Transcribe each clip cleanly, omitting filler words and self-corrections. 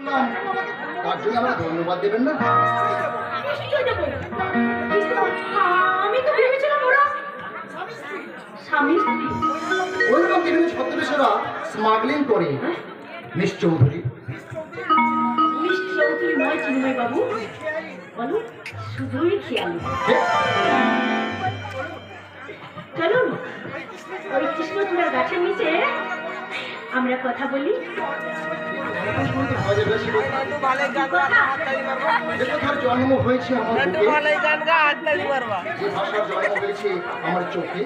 করলাম, তার জন্য আমরা ধন্যবাদ দেবেন না? নিশ্চয়ই দেবো। কিন্তু আমি তো ভেবেছিলাম ওরা স্বামী স্ত্রী। ওইরকম বিভিন্ন ছদ্মবেশেরা স্মাগলিং করে। মিস চৌধুরী, মিস চৌধুরী নয় চিন্ময় বাবু, বলো শুধুই খেয়াল। চলুন ওই কৃষ্ণচূড়ার গাছের নিচে আমরা কথা বলি। জন্ম হয়েছে আমার বুকে, যে ভাষার জন্ম হয়েছে আমার চোখে,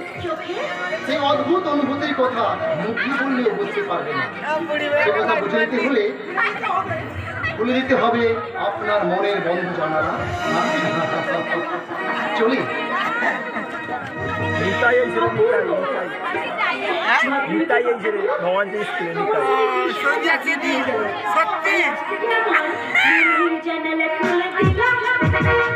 সেই অদ্ভুত অনুভূতির কথা মুখে বললেও বুঝতে পারবে না। সে কথা বুঝে নিতে হলে খুলে দিতে হবে আপনার মনের বন্ধ জানালা। চলি। ভগবান সত্যি জানালা খুলে দিলাম।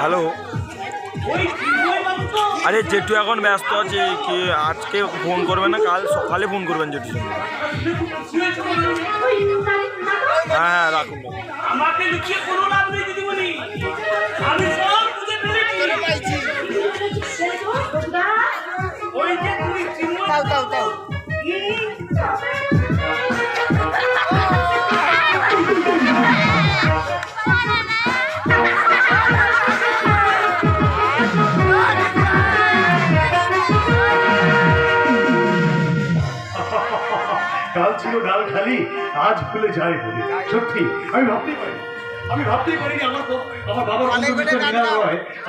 হ্যালো, আরে জেঠু এখন ব্যস্ত আছে, কি আজকে ফোন করবেন না, কাল সকালে ফোন করবেন জেঠু। হ্যাঁ হ্যাঁ রাখুন। কাল ছিল ডাল খালি, আজ ভুলে যায় বলে। সত্যি আমি ভাবতেই পারিনি আমার বাবার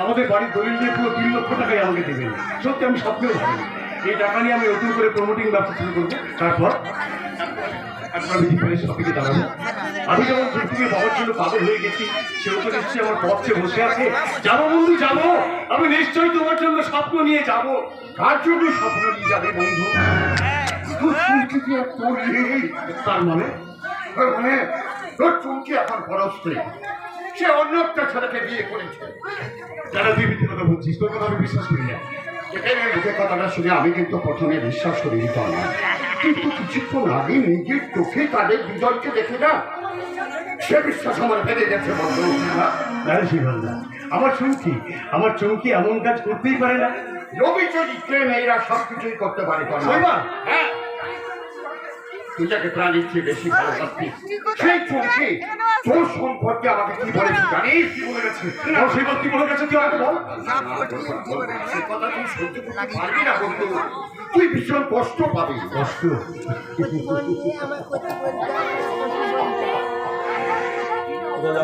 আমাদের বাড়ির দলিল দিয়ে পুরো 3 লক্ষ টাকাই আমাকে দেবেন। সত্যি আমি স্বপ্নেও ভাবিনি। এই টাকা নিয়ে আমি নতুন করে প্রমোটিং ব্যবসা শুরু করবো। তারপর দাঁড়াবো। আমি যেমন থেকে বাবার জন্য পাগল হয়ে গেছি, সেও তো নিশ্চয়ই আমার পথে বসে আছে। যাবো বন্ধু যাবো, আমি নিশ্চয়ই তোমার জন্য স্বপ্ন নিয়ে যাবো। কার জন্য স্বপ্ন নিয়ে যাবে বন্ধু? তার মানে তোর চুমকি এখন পরস্ত্রী, সে অন্য একটা ছেলেকে বিয়ে করেছে। যারা তুই মিথ্যে কথা বলছিস, তোর কথা আমি বিশ্বাস করি না। মুখের কথাটা শুনে আমি কিন্তু প্রথমে বিশ্বাস করি নি, কিন্তু কিছুক্ষণ আগে নিজের চোখে তাদের দুজনকে দেখে না, সে বিশ্বাস আমার বেড়ে গেছে বন্ধু। আমার চুমকি এমন কাজ করতেই পারে না। রবি চরিত্রে মেয়েরা সবকিছুই করতে পারে। হ্যাঁ, তুই যাকে প্রাণীর চেয়ে বেশি ভালোবাসতিস, সেই চুমকি তোর সম্পর্কে আমাকে কি বলেছি জানিস? কি বলে গেছে? কি বলে গেছে তুই আমাকে বল। সে কথা তুই সহ্য করতে পারবি না বন্ধু, তুই ভীষণ কষ্ট পাবি। কষ্ট?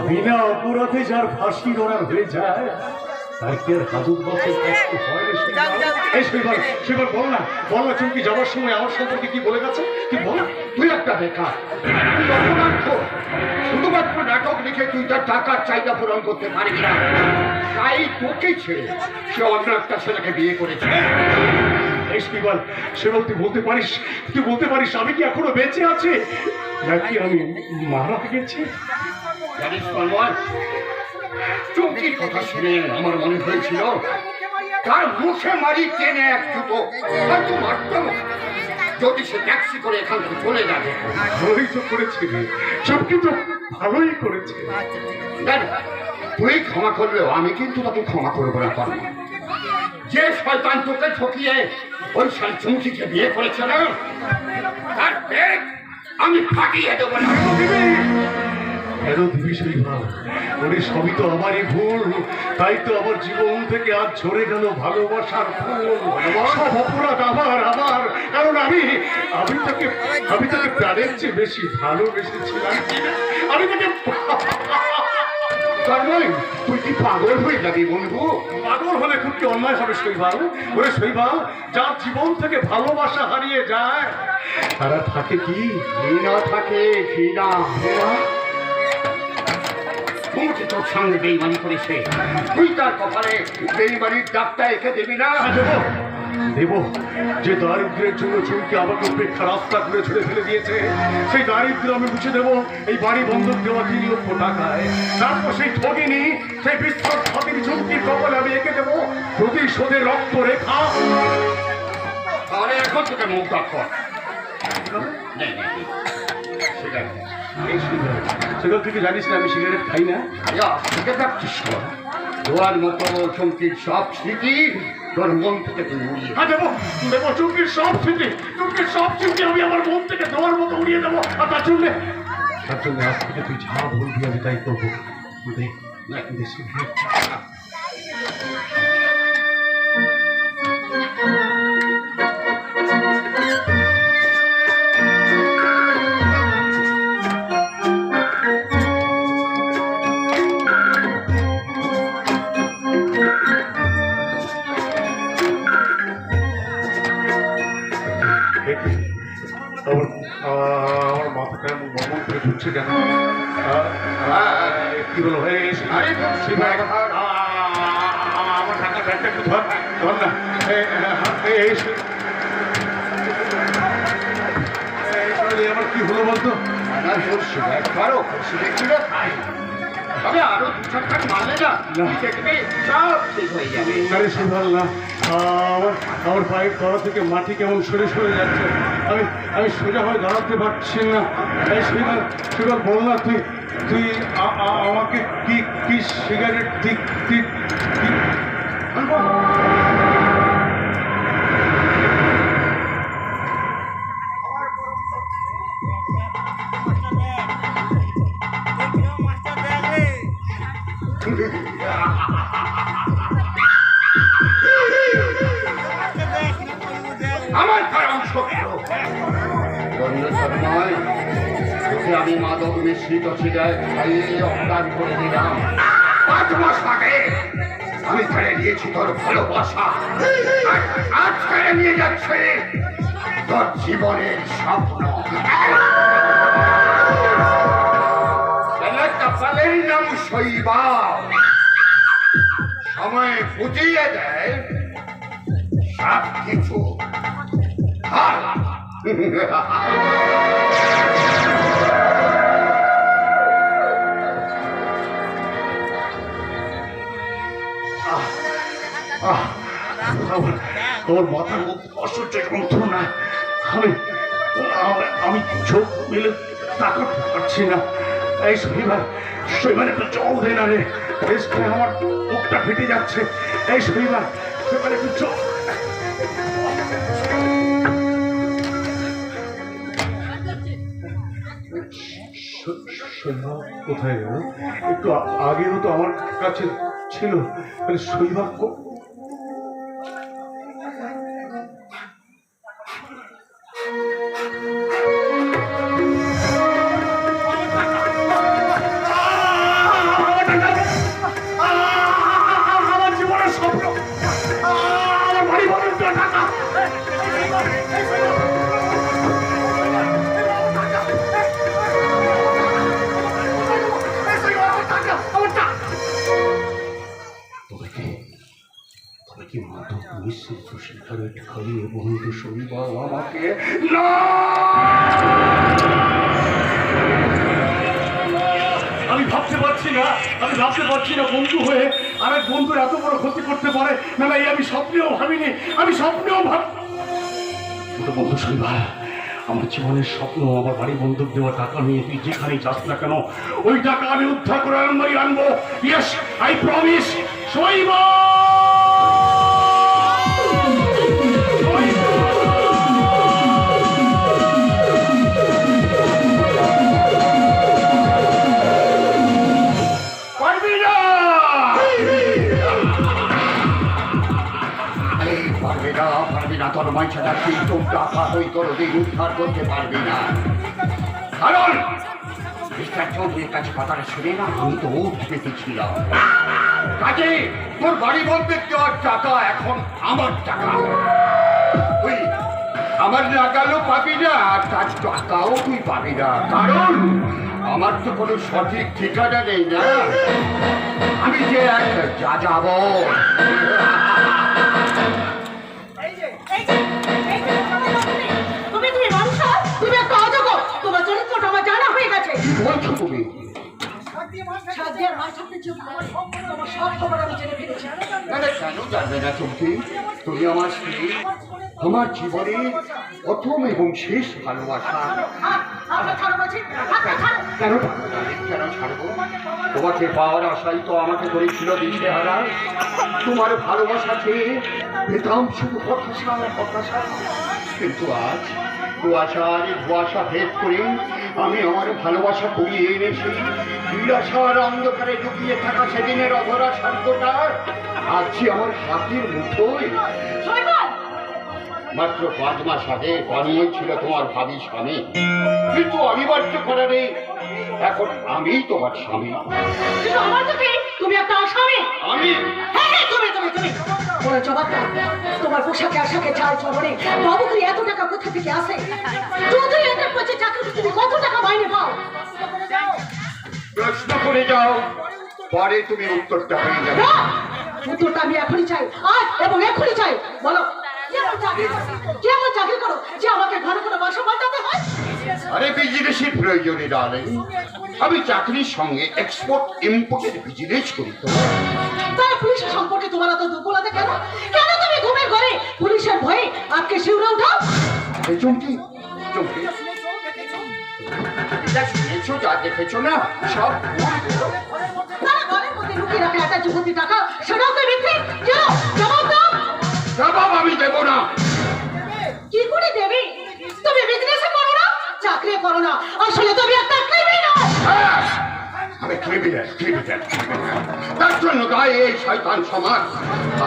বিনা অপরাধে যার ফাঁসি ধরা হয়ে যায়, তার কি আর হাজত বছর কষ্ট হয়? সেবার বল না চুমকি যাওয়ার সময় আমার সম্পর্কে কি বলে গেছে? তুই বল। তুই একটা বেকার, শুধুমাত্র নাটক লিখে তুই তার টাকার চাহিদা পূরণ করতে পারবি না, তাই তোকে ছেড়ে সে অন্য একটা ছেলেকে বিয়ে করেছে। তুই বলতে পারিস আমি কি এখনো বেঁচে আছি নাকি আমি মারা গেছি? জানিস চুমকির কথা শুনে আমার মনে হয়েছিল তার মুখে মারি টেনে এক জুতো হয়তো মারতাম, যদি সে ট্যাক্সি করে এখান থেকে চলে যাবে। ভালোই তো করেছে, চুমকি তো ভালোই করেছে। তুই ক্ষমা করলেও আমি কিন্তু তাকে ক্ষমা করবো না। কর যে শয়তান তোকে ঠকিয়ে ওই চুমকিকে বিয়ে করেছে না, তার পেট আমি ফাটিয়ে দেবো না। কেন দিবি শৈবাল? ওরে সবই তো আমারই ভুল, তাই তো আমার জীবন থেকে আজ ঝরে গেল ভালোবাসার ফুল। সব অপরাধ আমার, কারণ আমি তাকে প্রাণের চেয়ে বেশি ভালোবেসেছিলাম। আমি তাকে তুই কি পাগল হয়ে যাবি বন্ধু? পাগল হলে খুব কি অন্যায় হবে শৈবাল? ওরে শৈবাল, যার জীবন থেকে ভালোবাসা হারিয়ে যায় তারা থাকে কি? ঘৃণা থাকে, ঘৃণা। তোমাকে তোর সঙ্গে বেইমানি করেছে, তুই তার কপালে বেইমানির ডাক্তার এঁকে দেবি না? দেব, যে দারিদ্রের জন্য চুমকি আমাকে উপেক্ষা রাস্তা করে ছুড়ে ফেলে দিয়েছে, সেই দারিদ্র আমি মুছে দেবো এই বাড়ি বন্ধক দেওয়া 3 লক্ষ টাকায়। তারপর সেই ঠগিনি, সেই বিশ্বাসঘাতীর চুমকির কপালে আমি এঁকে দেবো প্রতিশোধের রক্ত রেখা। তাহলে এখন তোকে মুখ কর। সেগুলো তুই কি জানিস না আমি সিগারেট খাই না? তোমার মতো চমকির সব স্মৃতি তোর মন থেকে তুই উড়িয়ে দেবো চুমকির সব স্মৃতি, আমি আমার মন থেকে দেওয়ার মতো উড়িয়ে দেবো। আর তার জন্য আজ থেকে তুই যা বলবি আমি তাই করবো। আমার মাথাটা এমন মমন করে ঘুরছে কেন? কি বলো? আমার টাকা ব্যাগটা একটু ধর না। আমার কি হলো বলতো? তবে আরো 2-4 কাজ মারলে না সব ঠিক হয়ে যাবে। আমার পায়ের তলা থেকে মাটি কেমন সরে সরে যাচ্ছে, আমি সোজা হয়ে দাঁড়াতে পারছি না। সেবার বল না, তুই আমাকে কি সিগারেট ঠিক আমার কারণ সত্য তোকে আমি মাদক মিশ্রিত সিগারেট খাইয়ে অজ্ঞান করে দিলাম। 5 মাস আগে আমি ফেলে দিয়েছি তোর ভালোবাসা, আজ ফেলে নিয়ে যাচ্ছে তোর জীবনের স্বপ্ন। কপালের নাম শৈবাল, সময় বুঝিয়ে দেয় সব কিছু। আমার মাথার মধ্যে অসহ্য যন্ত্রণা, আমি চোখ মেলে তাকাতে পারছি না। এই শৈবাল একটু জল দে না রে, আমার মুখটা ফেটে যাচ্ছে। এই শৈবাল একটু জল। শৈবাল কোথায় গেল? একটু আগেও তো আমার কাছে ছিল। শৈবাল মিশ্রিত সিগারেট খাইয়ে বন্ধু শৈবাল আমাকে না। আমি ভাবতে পারছি না বন্ধু হয়ে আরেক বন্ধুর এত বড় ক্ষতি করতে পারে না। এই আমি স্বপ্নেও ভাবিনি, বন্ধু শৈবাল, আমার জীবনের স্বপ্ন, আমার বাড়ি বন্ধক দেওয়া টাকা নিয়ে তুই যেখানেই যাস না কেন ওই টাকা আমি উদ্ধার করে আনবো। ইয়েস, আই প্রমিস শৈবাল। টাকা তুই কোনোদিন উদ্ধার করতে পারবি না। কারণ মিস্টার চৌধুরীর কাছে কথাটা শুনে না আমি তো উঠ পেতেছিলাম। কাজে তোর বাড়ি বলতে দেওয়ার টাকা এখন আমার টাকা, তুই আমার লাগালো পাবি না, তার টাকাও তুই পাবি না। কারণ আমার তো কোনো সঠিক ঠিকানা নেই না, আমি যে এক যা যাব। তুমি মানুষ, তুমি একটা অজগর। তোমার চরিত্রটা আমার জানা হয়ে গেছে। কি বলছো তুমি? সাদিয়ার মা থাকতে চুপ করে, তোমার সব খবর আমি জেনে ফেলেছি। আরে কেন জানবে না চমকি? তুমি আমার স্ত্রী, আমার জীবনে প্রথম এবং শেষ ভালোবাসা। আমরা ছাড়ো বলছি, কেন ছাড়বো না? কেন ছাড়বো? তোমাকে পাওয়ার আশাই তো আমাকে করেছিল দিশেহারা। তোমার ভালোবাসা চেয়ে পেতাম শুধু হতাশা হতাশা। কিন্তু আজ ধোয়াশা ভেদ করে আমি আমার ভালোবাসা করিয়ে এনেছি নিরাশার অন্ধকারে লুকিয়ে থাকা সেদিনের অধরা স্বর্গটা আজ যে আমার হাতের মুঠোয়। মাত্র 5 মাস আগে তন্ময় ছিল তোমার ভাবি স্বামী, কিন্তু অনিবার্য করারে এখন আমি তোমার স্বামী। কিন্তু আমার চোখে তুমি একটা অস্বামী। আমি তুমি বড় জবাব দাও। তোমার পোশাকে আশাকে চাল চবরে বাবুকে এত টাকা কোথা থেকে আসে? চৌধুরী এদের পচে চাকরি তুমি কত টাকা মাইনে পাও? প্রশ্ন করে যাও, পরে তুমি উত্তরটা হয়ে যাবে। না, উত্তরটা আমি এখনই চাই, আজ এবং এখনই চাই। বলো কেমন চাকরি করো যে আমাকে ঘরে ঘরে বাসা বাঁচাতে হয়? আরে বিজনেসের প্রয়োজনে ডার্লিং, আমি চাকরির সঙ্গে এক্সপোর্ট ইম্পোর্টের বিজনেস করি। তো তারা পুলিশের সম্পর্কে তোমার এত দুর্বলতা কেন? কেন তুমি ঘুমের ঘরে পুলিশের ভয়ে আজকে শিউরে উঠাও? এই চমকি যা শুনেছো যা দেখেছো না সব তারা ঘরের মধ্যে লুকিয়ে রাখে একটা যুবতী টাকা, সেটাও তো মিথ্যে। কেন? জবাব দাও। জবাব আমি দেবো না। কি করে দেবে? তুমি বিজনেস করো না, চাকরি করো না, আসলে তুমি একটা ক্রিমিনাল। আমি ক্রিমিনাল। তার জন্য গায়ে এই শয়তান সমাজ।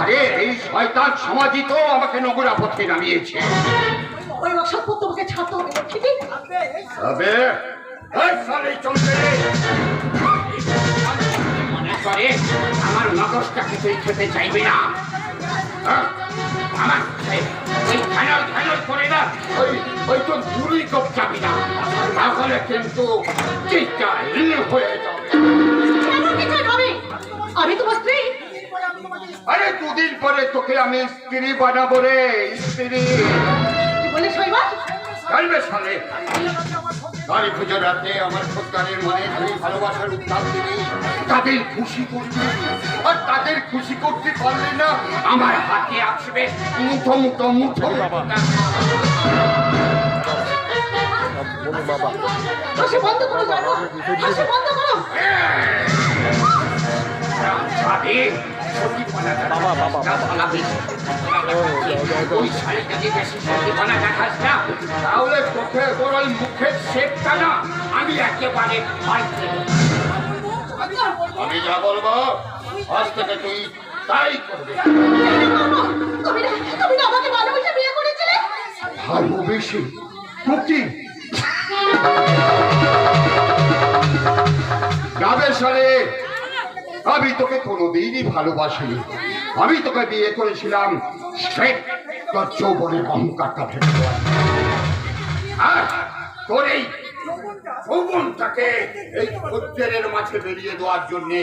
আরে এই শয়তান সমাজই তো আমাকে নোংরা পথে নামিয়েছে। ওই অসভ্য তোমাকে ছাড়তে হবে, ঠিকই তবে এই সালে চলতে মনে করে আমার মগজটাকে তুই খেতে চাইবি না। আমার ওই ধ্যান করে না, ওই তো দূরই কপ যাবি না, তাহলে কিন্তু চিন্তা হয়ে যাবে। কেন কিছু হবে? আমি তোমার স্ত্রী। আরে 2 দিন পরে তোকে আমি স্ত্রী বানাবো রে, স্ত্রী। কি বলে শৈবাল? জানবে সালে কালী পুজোর রাতে আমার খোদ্দারের মনে ধরে ভালোবাসার উত্তাপ দিবি, তাদের খুশি করবি। আর তাদের খুশি করতে পারলে না আমার হাতে আসবে মুঠো হাসি বন্ধ করো, জানো? হাসি বন্ধ করো। তাহলে তোকে তোর ওই মুখের শেপটা না আমি একেবারে আমি যা বলবো আজ থেকে তুই তাই করবি। তুমি না আমাকে ভালোবেসে বিয়ে করেছিলে? ভালোবেসে? মুক্তি যাবে সালে, আমি তোকে কোনোদিনই ভালোবাসিনি। আমি তোকে বিয়ে করেছিলাম স্ট্রেট তোর যৌবনের অহংকারটা ভেবে দেওয়ার। আর তোর এই যৌবনটাকে এই খদ্দেরের মাঝে বেরিয়ে দেওয়ার জন্যে।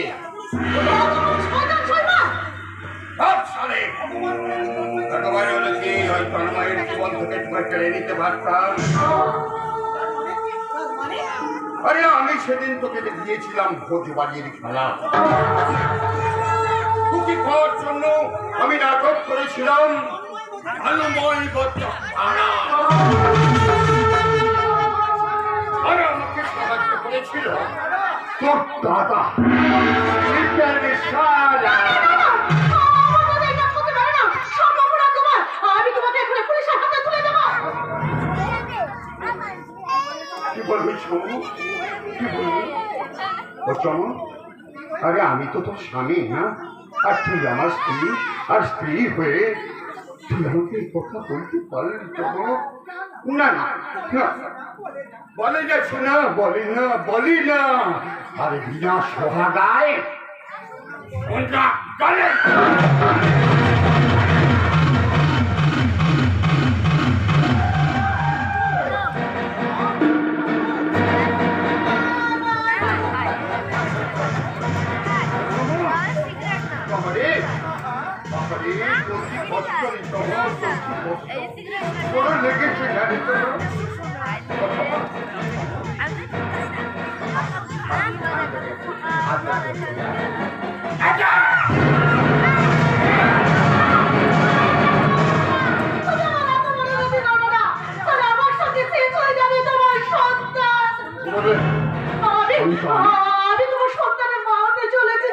সালে একেবারে হলো কি ওই তন্ময়ের জীবন থেকে তোমার কেড়ে নিতে পারতাম। আরে আমি সেদিন তোকে দেখিয়েছিলাম ভোজবাড়ির খেলা, কুকি খাওয়ার জন্য আমি নাটক করেছিলাম আলময় আর আমাকে সাহায্য করেছিল তোর দাদা। আমি তোমাকে এখন পুলিশের হাতে তুলে দেবো। কি বলবি শোনো, কি বলবি ও চমন? আরে আমি তো তোর স্বামী না, আর তুই আমার স্ত্রী, আর স্ত্রী হয়ে তুই আমাকে এই কথা বলতে পারলি তো? না না না, বলে যাচ্ছে না, বলি না। আরে বিনা সোহাগায় কোনটা চলে? লেগেছে জানি তো। আমি তোমার সন্তানের মা হতে চলেছি।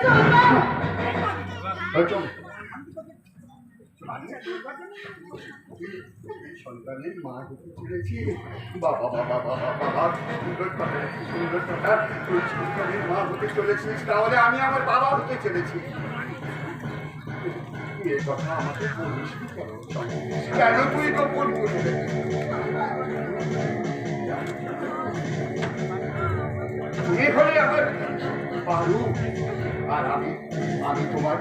সন্তানের মা হতে চলেছি। বাবা বাবা বাবা বাবা, সুন্দর কথা, সুন্দর কথা। তুই সন্তানের মা হতে চলেছিস, তাহলে আমি আমার বাবা হতে চলেছি। এ কথা আমাকে বলিস কেন? তুই গোপন করবি? এ হলে আমার পারু, আর আমি তোমার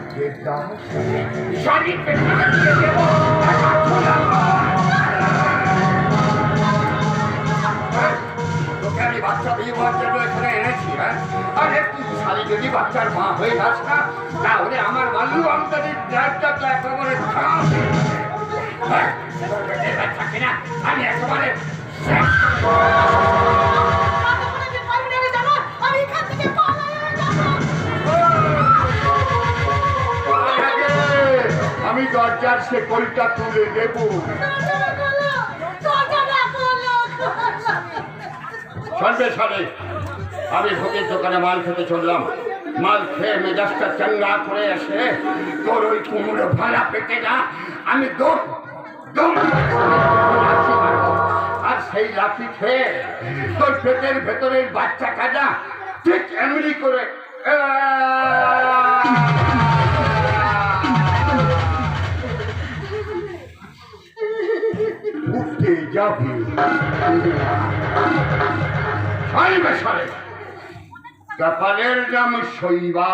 তোকে আমি বাচ্চা বিয়ে হওয়ার জন্য এখানে এনেছি। হ্যাঁ, আর তুই শালি যদি বাচ্চার মা হয়ে যাস না, তাহলে আমার মাল্লু আমদানির তো একেবারে না, আমি একেবারে আমি দরজার শেকলটা তুলে দেব। চলবে সালে, আমি ভোগের দোকানে মাল খেতে চললাম। মাল খেয়ে মেজাজটা চাঙ্গা করে এসে তোর ওই কুমড়ো ভাড়া পেতে না, আমি দৌড় আর সেই লাঠি খেয়ে তোর পেটের ভেতরের বাচ্চা কাজা ঠিক এমনি করে উঠতে যাবে। কপালের নাম শৈবা,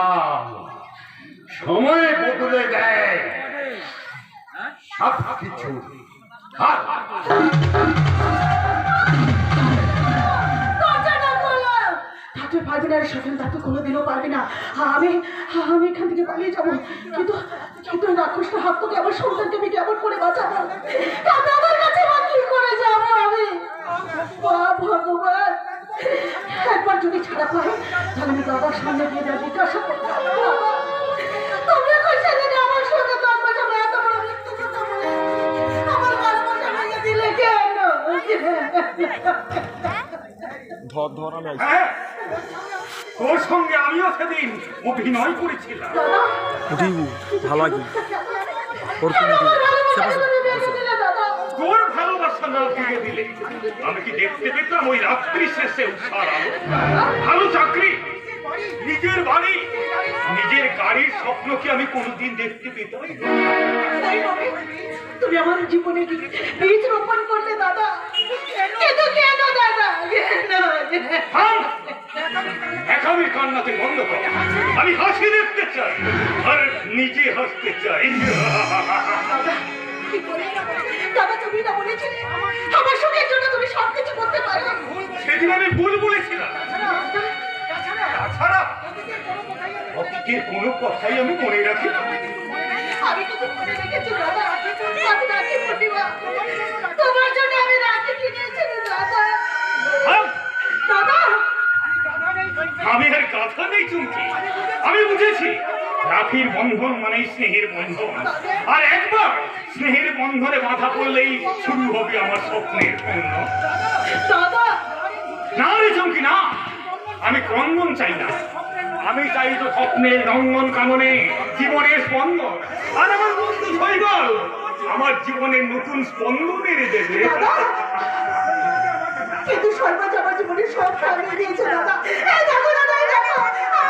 সময় বদলে দেয় সব কিছু। পারবি না সফল, তা তো কোনোদিনও পারবি না। আমি এখান থেকে পালিয়ে যাবো, কিন্তু রাক্ষসটা হাত থেকে আমার সন্তানকে আমি কেমন করে বাঁচাবো? দাদার কাছে কি করে যাবো আমি? ভগবান, একবার যদি ছাড়া পাই তাহলে আমি দাদার সামনে গিয়ে যা জিজ্ঞাসা করবো, তুমি এখন সেদিন আমার সঙ্গে তোমার সামনে এত বড় মিথ্যে কথা বলে আমার ভালোবাসা ভেঙে দিলে কেন? ধরা নাই। তোর সঙ্গে আমিও সেদিন অভিনয় করেছিলাম। ভালো লাগে তোর ভালোবাসা না দিয়ে দিলে আমি কি দেখতে পেতাম ওই রাত্রি শেষে উষার আলো? ভালো চাকরি, নিজের বাড়ি, নিজের গাড়ির স্বপ্ন কি আমি কোনোদিন দেখতে পেতাম? তুমি আমার জীবনে বীজ রোপণ করলে দাদা, কেন দাদা? একামি কান্নাতে বন্ধ কর। আমি হাসি দেখতে চাই আর নিজে হাসতে চাই। দাদা, তুমি না বলেছিলে আমার সুখের জন্য তুমি সবকিছু করতে পারো? সেদিন আমি ভুল বলেছিলাম। তাছাড়া অতীতের কোনো কথাই আমি মনে রাখি না। আমি কিন্তু মনে রেখেছি দাদা, আজ রাখি পূর্ণিমা, তোমার জন্য আমি রাখি কিনেছি দাদা। দাদা, আমি আর কথা নেই চুমকি, আমি বুঝেছি রাখির বন্ধন মানে স্নেহের বন্ধন, আর একবার স্নেহের বন্ধনে বাধা পড়লেই শুরু হবে আমার স্বপ্নের পূর্ণ। দাদা, না রে চুমকি না, আমি ক্রন্দন চাই না, আমি চাই তো স্বপ্নের রঙ্গন কাননে জীবনের স্পন্দন। আর আমার বন্ধু শৈবাল আমার জীবনের নতুন স্পন্দন এনে দেবে। কিন্তু সর্বাজ আমার জীবনে সব সামনে দিয়েছে দাদা। এই দেখো দাদা, এই দেখো,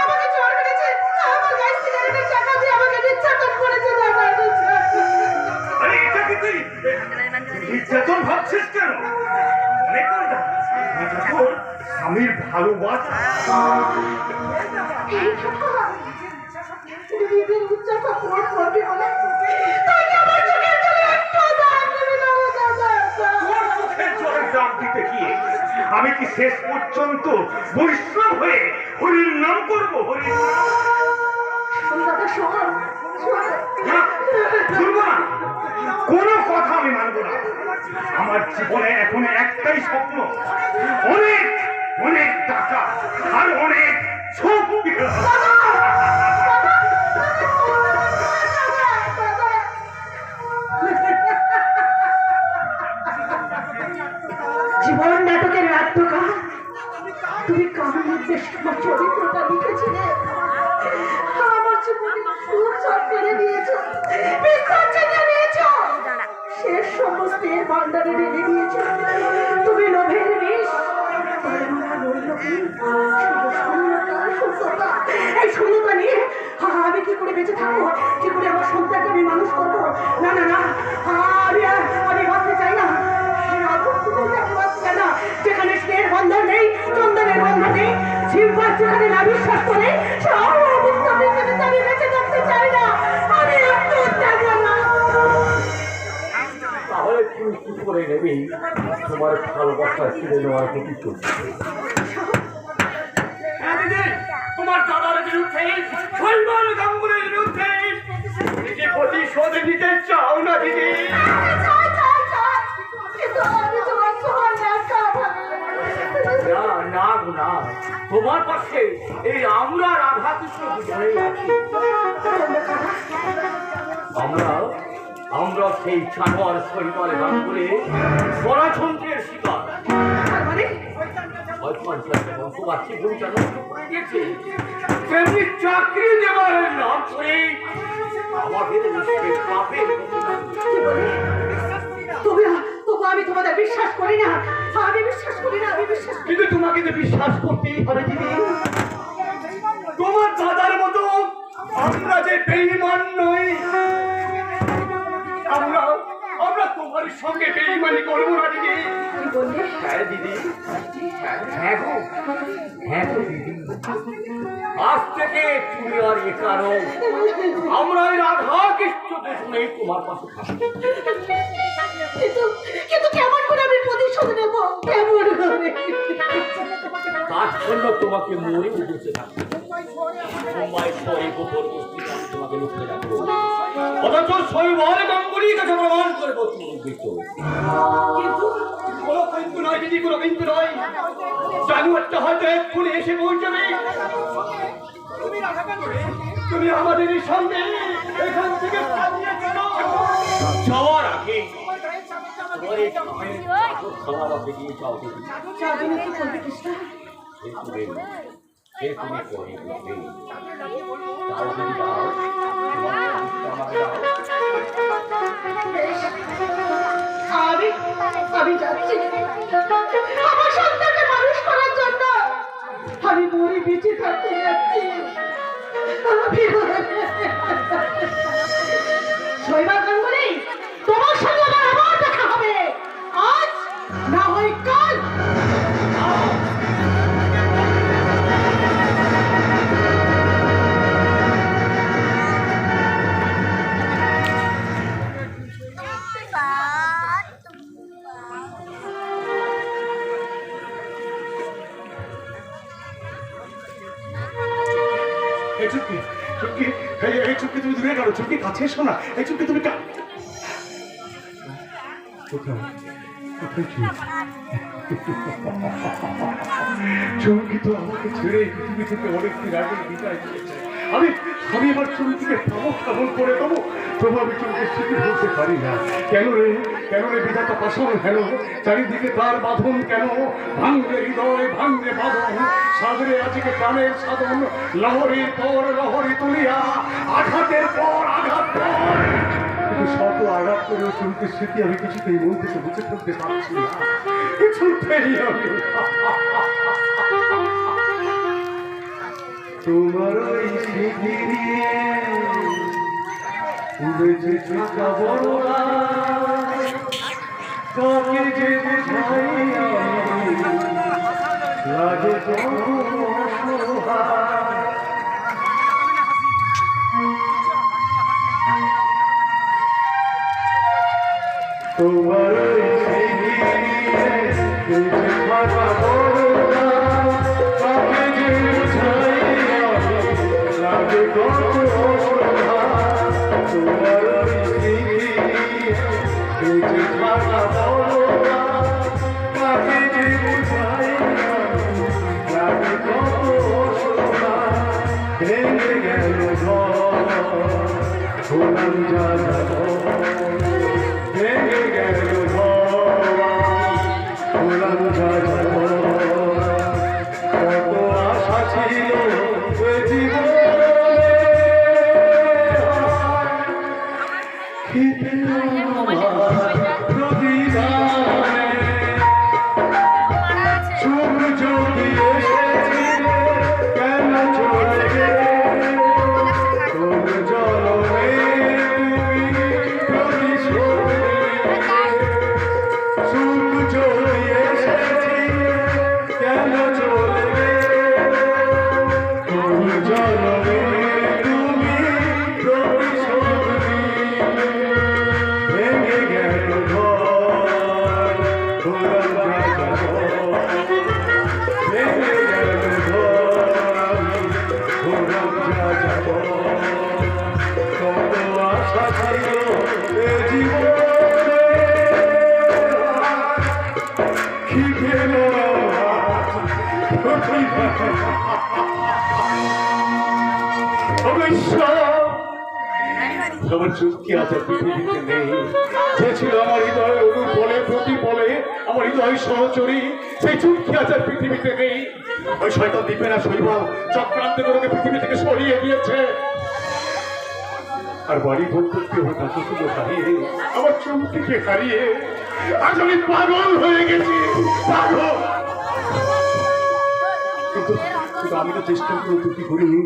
আমাকে চোর মেরেছে, আমার গায়ে সিগারেটের চাকা দিয়ে আমাকে নির্যাতন করেছে দাদা। আরে এটা কিন্তু নির্যাতন ভাবছিস কেন? স্বামীর ভালোবাসা নিজের উচ্চারণ পূরণ করবি বলে তাই আমার চোখের জলে একটু দাম দেবে না ও দাদা। তোর চোখের জলের দাম দিতে গিয়ে আমি কি শেষ পর্যন্ত বৈষ্ণব হয়ে হরির নাম করবো? হরির নাম দাদা শোন না, শুনবো না, কোনো কথা আমি মানবো না। আমার জীবনে এখন একটাই স্বপ্ন, অনেক অনেক টাকা আর অনেক সুখ। জীবন নাটকের নাট্যকার তুমি কারণ নির্দেশ তোমার চরিত্রটা লিখেছিলে। আমার জীবনে সুখ সব করে নিয়েছ, বিশ্বাস ছেড়ে নিয়েছ, শেষ সমস্ত এর ভান্ডারে ঢেলে দিয়েছ। তুমি লোভের বিষ, এই শূন্যতা নিয়ে আমি কি করে বেঁচে থাকবো? কি করে আমার সন্তানকে আমি মানুষ করবো? না না না, আমি ভাবতে চাই না। যেখানে স্নেহের বন্ধন নেই, চন্দনের বন্ধন নেই, শিববার যেখানে নাবির স্বাস্থ্য নেই, আমি বেঁচে থাকতে চাই না। আমি আত্মহত্যা করবো। তাহলে তুমি কি করে নেবে তোমার ভালোবাসা ছিঁড়ে নেওয়ার প্রতিশোধ? তোমার দাদার বিরুদ্ধে, শৈবাল গাঙ্গুলির বিরুদ্ধে যে প্রতিশোধ নিতে চাও না দিদি? না না, তোমার পাশে এই আমরা রাধা কৃষ্ণ দুজনেই আছি। আমরা সেই ছানোয়ার শৈবাল গাঙ্গুলি ষড়যন্ত্রের শিকার। চাকরি দেওয়ার নাম করে আমাদের তবু আমি তোমাদের বিশ্বাস করি না। আমি বিশ্বাস করি না, আমি বিশ্বাস করি। কিন্তু তোমাকে তো বিশ্বাস করতেই হবে দিদি। তোমার দাদার মতো আমরা যে বেঈমান নই, আমরা তোমার সঙ্গে বেঈমানি করবো না দিদি। হ্যাঁ দিদি, হ্যাঁ গো, হ্যাঁ গো দিদি। আজ থেকে তুমি আর এ কারণ আমরা রাধা কৃষ্ণ দুজনেই তোমার পাশে থাকবো। কিন্তু কেমন করে আমি প্রতিশোধ নেব? কেমন করে? তার জন্য তোমাকে মরে উঠেছে থাকবে। মুম্বাই শহরে গোপন বস্তিতে আমি তোমাকে লুকিয়ে রাখবো। অথচ শৈবাল গাঙ্গুলির কাছে প্রমাণ করে বলছি কিন্তু কোনো কিন্তু নয় দিদি, কোনো কিন্তু নয়। জানুয়ারটা হয়তো এক্ষুনি এসে পৌঁছবে। তুমি আমাদের সঙ্গে এখান থেকে পালিয়ে চলো। যাওয়ার আগে খাবার আপনি দিয়ে যাও দিদি। আমি যাচ্ছি আমার সন্তানকে মানুষ করার জন্য। আমি মরে বেঁচে থাকতে যাচ্ছি। শৈবাল গাঙ্গুলি, তোমার সঙ্গে আমার আবার দেখা হবে, আজ না হয় কাল। এই চুপকে তুমি দূরে গেল। চুপকে কাছে এসো না। এই চুপকে তুমি চুমকি তো আমাকে ছেড়ে পৃথিবী থেকে অনেকদিন আগে বিদায় দিয়েছে। আমি এবার চুমকিকে কেমন করে দেবো? তবু আমি চুমকে স্মৃতি বলতে পারি না। কেন রে বিধাতা পাশন হেন? চারিদিকে তার বাঁধন কেন? ভাঙবে হৃদয়, ভাঙবে বাঁধন, সাদরে আজকে প্রাণের সাধন। লহরীর পর লহরী তুলিয়া, আঘাতের পর আঘাত পর। কিন্তু শত আঘাত করেও চুমকির স্মৃতি আমি কিছুতেই মন থেকে মুছে ফেলতে পারছি না। কিছুতেই আমি তোমার ওই স্মৃতি নিয়ে বেঁচেছি বড় কাকে যে বুঝাই আমি, লাগে তবু অসহায়। তোমার ওই স্মৃতি নিয়ে বেঁচে থাকা বড় না, কাকে যে বুঝাই আমি, লাগে তবু অসহায়। তোমার ওই স্মৃতি নিয়ে বেঁচে থাকা বড় না, কাকে যে বুঝাই আমি, লাগে তবু অসহায়। ভেঙে গেল ঘর, হলাম যা ভেঙে গেল ঘর, হলাম যা কত আশা ছিল এ জীবনে, প্রতিদানে সূর্য এসেছিল কেন চলে গেলে, তোর জলমে তুমি প্রতিশোধ নিলে। সূর্য এসেছিল কেন চলে গেলে, তোর জলমে তুমি প্রতিশোধ নিলে। ভেঙে গেল ঘর, হলাম যা ভেঙে গেল ঘর, আমি হলাম যা কত আশা ছিল এ জীবনে, কি পেল আমার চুক্তি আছে পৃথিবীতে নেই, যে ছিল আমার হৃদয়ের অনুপলে প্রতিপলে আমার হৃদয় সহচরী, সেই চুক্তি আছে পৃথিবীতে নেই। ওই শয়তান দ্বীপে না শৈবাল চক্রান্ত করে পৃথিবী থেকে সরিয়ে দিয়েছে। আর বাড়ি বন্ধুকে তাকে শুধু হারিয়ে, আমার চুক্তিকে হারিয়ে আজ আমি পাগল হয়ে গেছি, পাগল। কিন্তু আমি তো চেষ্টা করে ত্রুটি করিনি।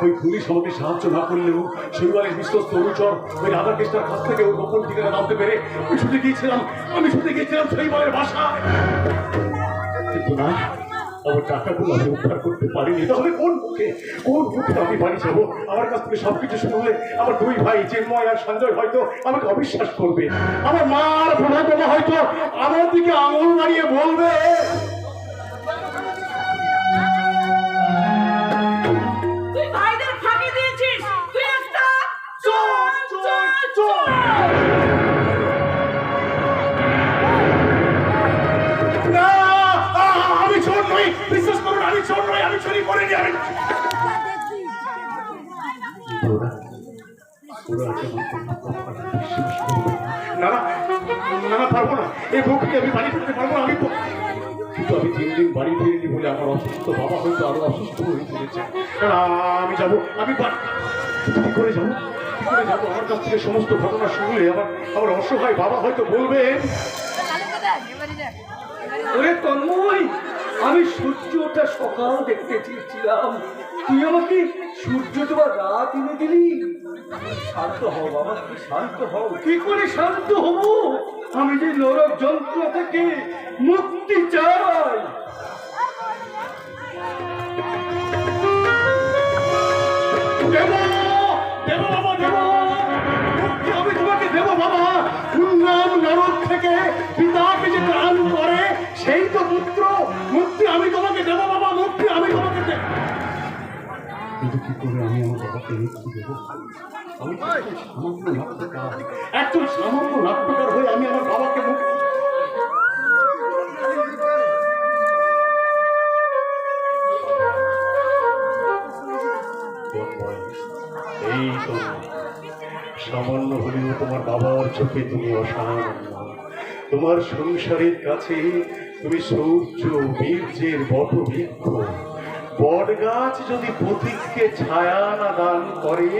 ওই পুলিশ আমাকে সাহায্য না করলেও শৈবালের বিশ্বস্ত অনুচর ওই রাধাকৃষ্ণের কাছ থেকে ওই গোপন ঠিকানা জানতে পেরে আমি ছুটে গিয়েছিলাম শৈবালের বাসায়। কিন্তু না, আমার টাকাগুলো আমি উদ্ধার করতে পারিনি। তাহলে কোন মুখে আমি বাড়ি যাবো? আমার কাছ থেকে সবকিছু শুনলে আমার দুই ভাই চিন্ময় আর সঞ্জয় হয়তো আমাকে অবিশ্বাস করবে। আমার মা আর প্রধানমা হয়তো আমার দিকে আঙুল বাড়িয়ে বলবে, তুই ভাইদের ফাঁকি দিয়েছিস, তুই একটা চোর চোর চোর। না, আমি চোর নই, বিশ্বাস করুন আমি চোর নই, আমি চুরি করিনি। আমি না না না, পারবো না, এই বউকে আমি বাড়ি ফিরতে পারবো না। কিন্তু আমি 3 দিন বাড়ি ফিরিনি বলে আমার অসুস্থ বাবা হয়তো আরো অসুস্থ হয়ে পড়েছে। আমি যাবো, আমি কি করে যাবো? আমার কাছ থেকে সমস্ত ঘটনা শুনলে আমার অসহায় বাবা হয়তো বলবে, ওরে তন্ময়, আমি সূর্য ওঠা সকাল দেখতে চেয়েছিলাম, তুই আমাকে সূর্য দেওয়ার রাত এনে দিলি। শান্ত হও বাবা, তুই শান্ত হও। কি করে শান্ত হব? আমি যে নরক যন্ত্র থেকে মুক্তি চাই। দেব দেব বাবা, দেব মুক্তি আমি তোমাকে দেব বাবা। উন্নাম নরক থেকে পিতাকে যে দান করে সেই তো পুত্র। মুক্তি আমি তোমাকে দেব বাবা, মুক্তি আমি তোমাকে দেব। কিন্তু কি করে আমি আমার বাবাকে মুক্তি দেব? আমি একজন সামান্য নাট্যকার হয়ে আমি আমার বাবাকে মুক্তি এই তো সামান্য হলেও তোমার বাবার চোখে তুমি অসামান্য। তোমার সংসারের কাছে তুমি সূর্য বীর্যের বটবৃক্ষ। বট গাছ যদি পথিককে ছায়া না দান করে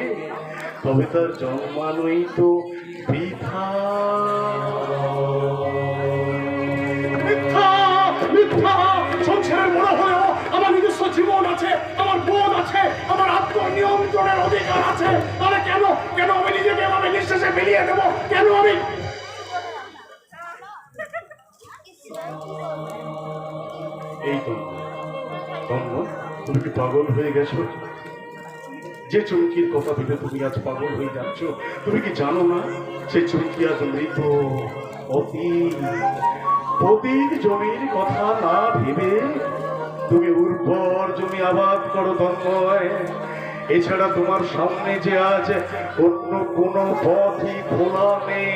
তবে তার জন্মানোই তো বৃথা। মিথ্যা মিথ্যা সংসারের মনে হলেও আমার নিজস্ব জীবন আছে, আমার বোধ আছে, আমার আত্মনিয়ন্ত্রণের অধিকার আছে। তাহলে কেন কেন আমি নিজেকে এভাবে নিঃশ্বাসে মিলিয়ে দেবো? কেন আমি এই তো তন্ময়, তুমি কি পাগল হয়ে গেছো? যে চুমকির কথা ভেবে তুমি আজ পাগল হয়ে যাচ্ছ, তুমি কি জানো না সে চুমকি আজ মৃত? অতীত জমির কথা না ভেবে তুমি উর্বর জমি আবাদ করো তন্ময়। এছাড়া তোমার সামনে যে আজ অন্য কোনো পথই খোলা নেই।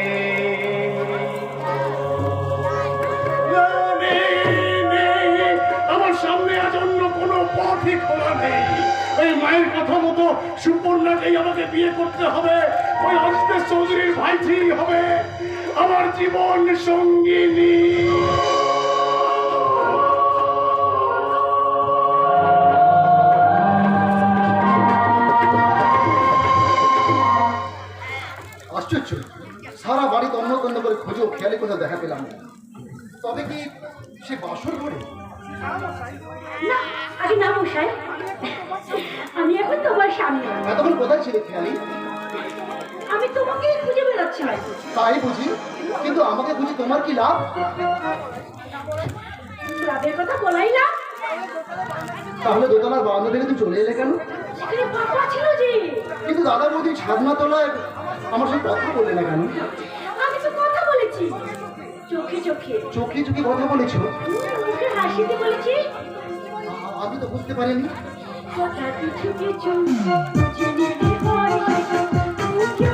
আমার সামনে আজ অন্য কোনো পথই খোলা নেই। এই মায়ের কথা মতো সুপর্ণাকেই আমাকে বিয়ে করতে হবে। ওই অস্তের চৌধুরীর ভাইঝি হবে আমার জীবন সঙ্গিনী। আশ্চর্য, সারা বাড়ি তন্ন তন্ন করে খোঁজো, খেয়ালি কোথাও দেখা পেলাম না। তবে কি সে বাসর ঘরে? না, আগে না মশাই, আমি এখন তোমার স্বামী। এতক্ষণ কোথায় ছিলে খেয়ালি? আমি তোমাকেই খুঁজে বেড়াচ্ছিলাম। তাই বুঝি? কিন্তু আমাকে খুঁজে তোমার কি লাভ? লাভের কথা বলাই না। তাহলে দোতলার বারান্দা থেকে তুই চলে এলে কেন? সেখানে পাপা ছিল যে। কিন্তু দাদা বৌদি ছাদনা তলায় আমার সাথে কথা বললে না কেন? আমি তো কথা বলেছি, চোখে চোখে। চোখে চোখে কথা বলেছো? মুখে হাসিতে বলেছি। আমি তো বুঝতে পারিনি। কথা কিছু কিছু জেনে হয় মুখে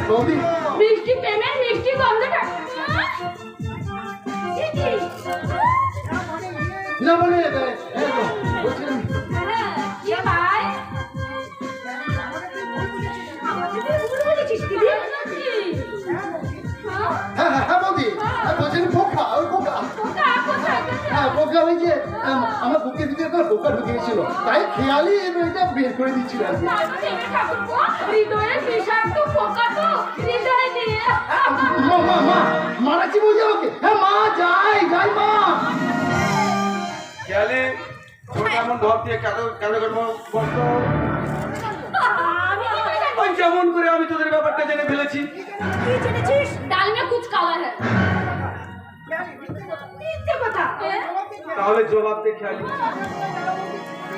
বৌদি, মিষ্টি প্রেমের মিষ্টি গন্ধটা। না মানে বলছিলাম কি ভাই? হ্যাঁ হ্যাঁ হ্যাঁ বৌদি, বলছিলাম পোকা, ওই পোকা। হ্যাঁ পোকা, ওই যে আমার বুকের ভিতরে একটা পোকা ঢুকিয়েছিল, তাই খেয়ালি এটা বের করে দিচ্ছিল আর কি। হৃদয়ের বিষাক্ত পোকা তো হৃদয় নিয়ে। মা মা মা মারাচ্ছি বলছি আমাকে। হ্যাঁ মা, যাই যাই মা। খেয়ালি তোর এমন ভাব দিয়ে কেন কেন করবো বলতো? আমি কি করে জানবো? ওই যেমন করে আমি তোদের ব্যাপারটা জেনে ফেলেছি। কি জেনেছিস? ডাল মে কুছ কালা হ্যায়। মিথ্যে কথা। তাহলে জবাব দে খেয়ালি।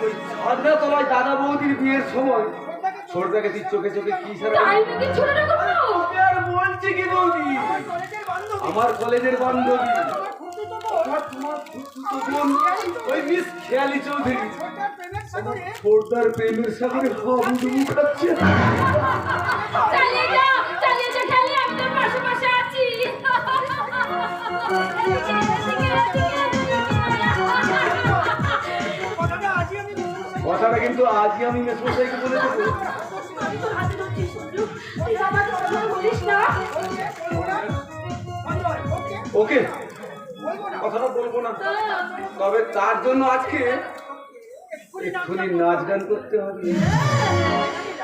ওই ছাদনা তলায় দাদা বৌদির বিয়ের সময় ছোটটাকে তুই চোখে চোখে কি সারা ডাল মে কি ছোট টাকা পাও? আর বলছি কি বৌদি, আমার কলেজের বান্ধবী তোমার বোন ওই মিস খেয়ালি চৌধুরী ছোটদার প্রেমের সাগরে হাবুডুবু খাচ্ছে। চালিয়ে যা খেলি, আমি তোর পাশে পাশে আছি। কথাটা কিন্তু আজই আমি মেসমশাইকে বলে দেবো। আমি তোর হাতে ধরছি, সঞ্জু। তুই আমাকে কথা বলিস না। ওকে, কথাটা বলবো না, তবে তার জন্য আজকে এক্ষুনি নাচ গান করতে হবে।